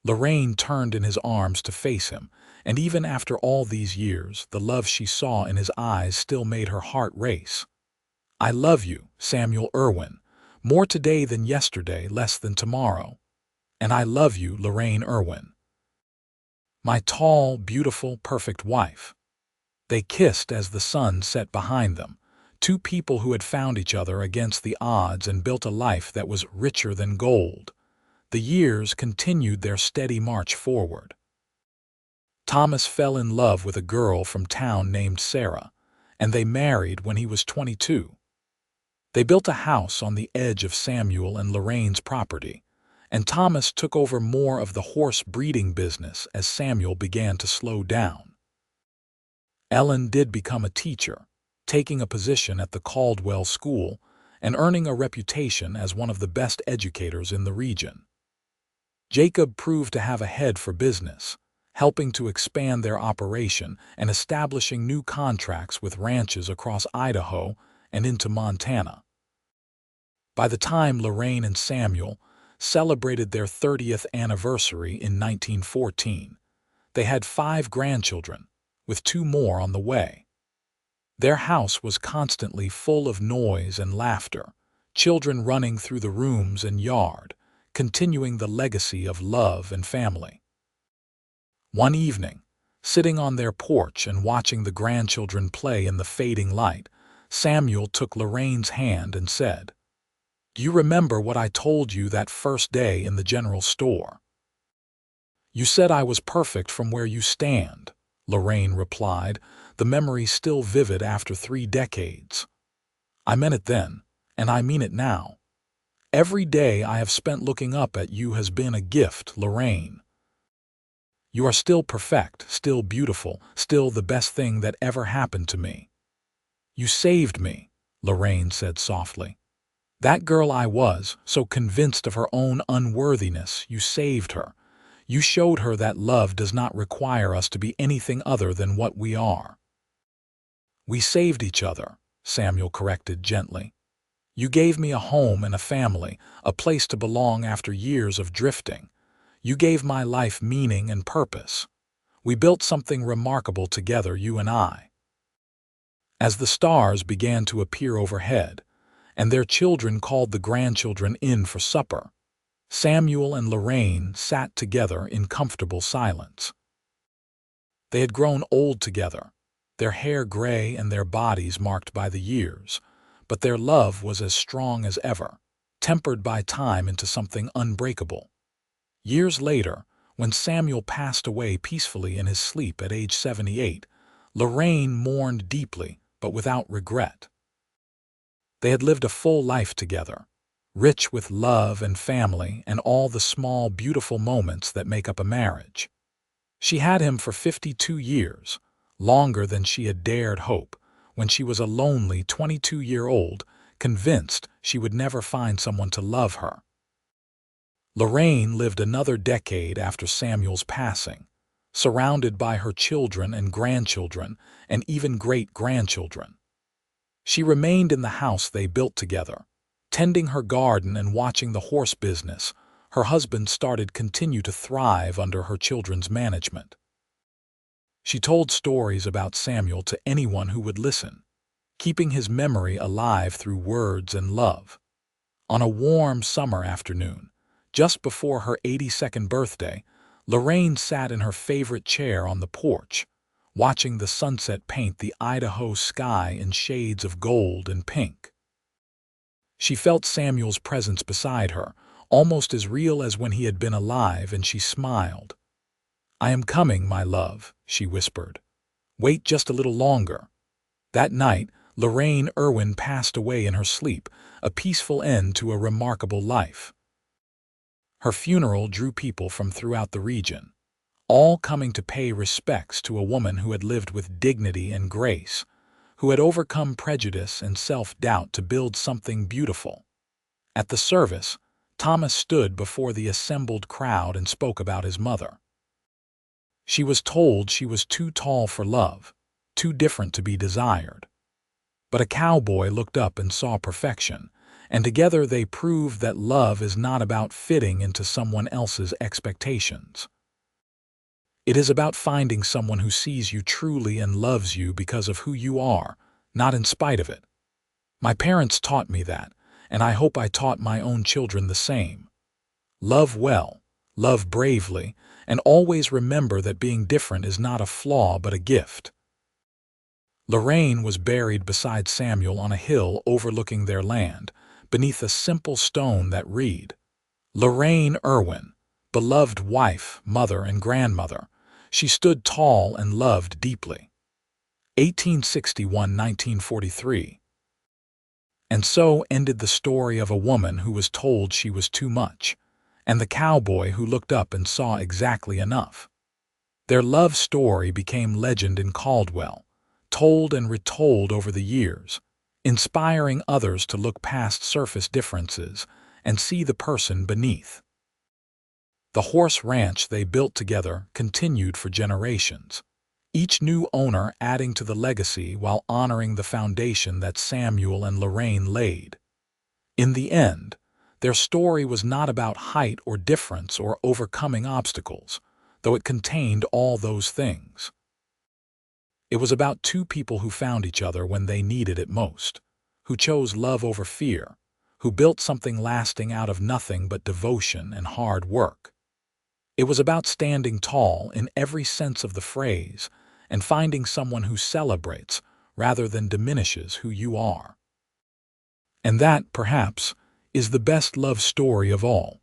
Lorraine turned in his arms to face him, and even after all these years, the love she saw in his eyes still made her heart race. "I love you, Samuel Irwin, more today than yesterday, less than tomorrow. And I love you, Lorraine Irwin, my tall, beautiful, perfect wife." They kissed as the sun set behind them, two people who had found each other against the odds and built a life that was richer than gold. The years continued their steady march forward. Thomas fell in love with a girl from town named Sarah, and they married when he was 22. They built a house on the edge of Samuel and Lorraine's property, and Thomas took over more of the horse breeding business as Samuel began to slow down. Ellen did become a teacher, taking a position at the Caldwell school and earning a reputation as one of the best educators in the region. Jacob proved to have a head for business, helping to expand their operation and establishing new contracts with ranches across Idaho and into Montana. By the time Lorraine and Samuel celebrated their 30th anniversary in 1914, they had 5 grandchildren, with 2 more on the way. Their house was constantly full of noise and laughter, children running through the rooms and yard, continuing the legacy of love and family. One evening, sitting on their porch and watching the grandchildren play in the fading light, Samuel took Lorraine's hand and said, "Do you remember what I told you that first day in the general store?" "You said I was perfect from where you stand," Lorraine replied, the memory still vivid after 3 decades. "I meant it then, and I mean it now. Every day I have spent looking up at you has been a gift, Lorraine. You are still perfect, still beautiful, still the best thing that ever happened to me." "You saved me," Lorraine said softly. "That girl I was, so convinced of her own unworthiness, you saved her. You showed her that love does not require us to be anything other than what we are." "We saved each other," Samuel corrected gently. "You gave me a home and a family, a place to belong after years of drifting. You gave my life meaning and purpose. We built something remarkable together, you and I." As the stars began to appear overhead, and their children called the grandchildren in for supper, Samuel and Lorraine sat together in comfortable silence. They had grown old together, their hair gray and their bodies marked by the years, but their love was as strong as ever, tempered by time into something unbreakable. Years later, when Samuel passed away peacefully in his sleep at age 78, Lorraine mourned deeply, but without regret. They had lived a full life together, rich with love and family and all the small, beautiful moments that make up a marriage. She had him for 52 years, longer than she had dared hope, when she was a lonely 22-year-old, convinced she would never find someone to love her. Lorraine lived another decade after Samuel's passing, surrounded by her children and grandchildren and even great-grandchildren. She remained in the house they built together, tending her garden and watching the horse business. Her husband started continue to thrive under her children's management. She told stories about Samuel to anyone who would listen, keeping his memory alive through words and love. On a warm summer afternoon, just before her 82nd birthday, Lorraine sat in her favorite chair on the porch, watching the sunset paint the Idaho sky in shades of gold and pink. She felt Samuel's presence beside her, almost as real as when he had been alive, and she smiled. "I am coming, my love," she whispered. "Wait just a little longer." That night, Lorraine Irwin passed away in her sleep, a peaceful end to a remarkable life. Her funeral drew people from throughout the region, all coming to pay respects to a woman who had lived with dignity and grace, who had overcome prejudice and self-doubt to build something beautiful. At the service, Thomas stood before the assembled crowd and spoke about his mother. She was told she was too tall for love, too different to be desired. But a cowboy looked up and saw perfection, and together they proved that love is not about fitting into someone else's expectations. It is about finding someone who sees you truly and loves you because of who you are, not in spite of it. My parents taught me that, and I hope I taught my own children the same. Love well, love bravely, and always remember that being different is not a flaw but a gift. Lorraine was buried beside Samuel on a hill overlooking their land, beneath a simple stone that read, Lorraine Irwin, beloved wife, mother, and grandmother. She stood tall and loved deeply. 1861–1943. And so ended the story of a woman who was told she was too much, and the cowboy who looked up and saw exactly enough. Their love story became legend in Caldwell, told and retold over the years, inspiring others to look past surface differences and see the person beneath. The horse ranch they built together continued for generations, each new owner adding to the legacy while honoring the foundation that Samuel and Lorraine laid. In the end, their story was not about height or difference or overcoming obstacles, though it contained all those things. It was about two people who found each other when they needed it most, who chose love over fear, who built something lasting out of nothing but devotion and hard work. It was about standing tall in every sense of the phrase and finding someone who celebrates rather than diminishes who you are. And that, perhaps, is the best love story of all.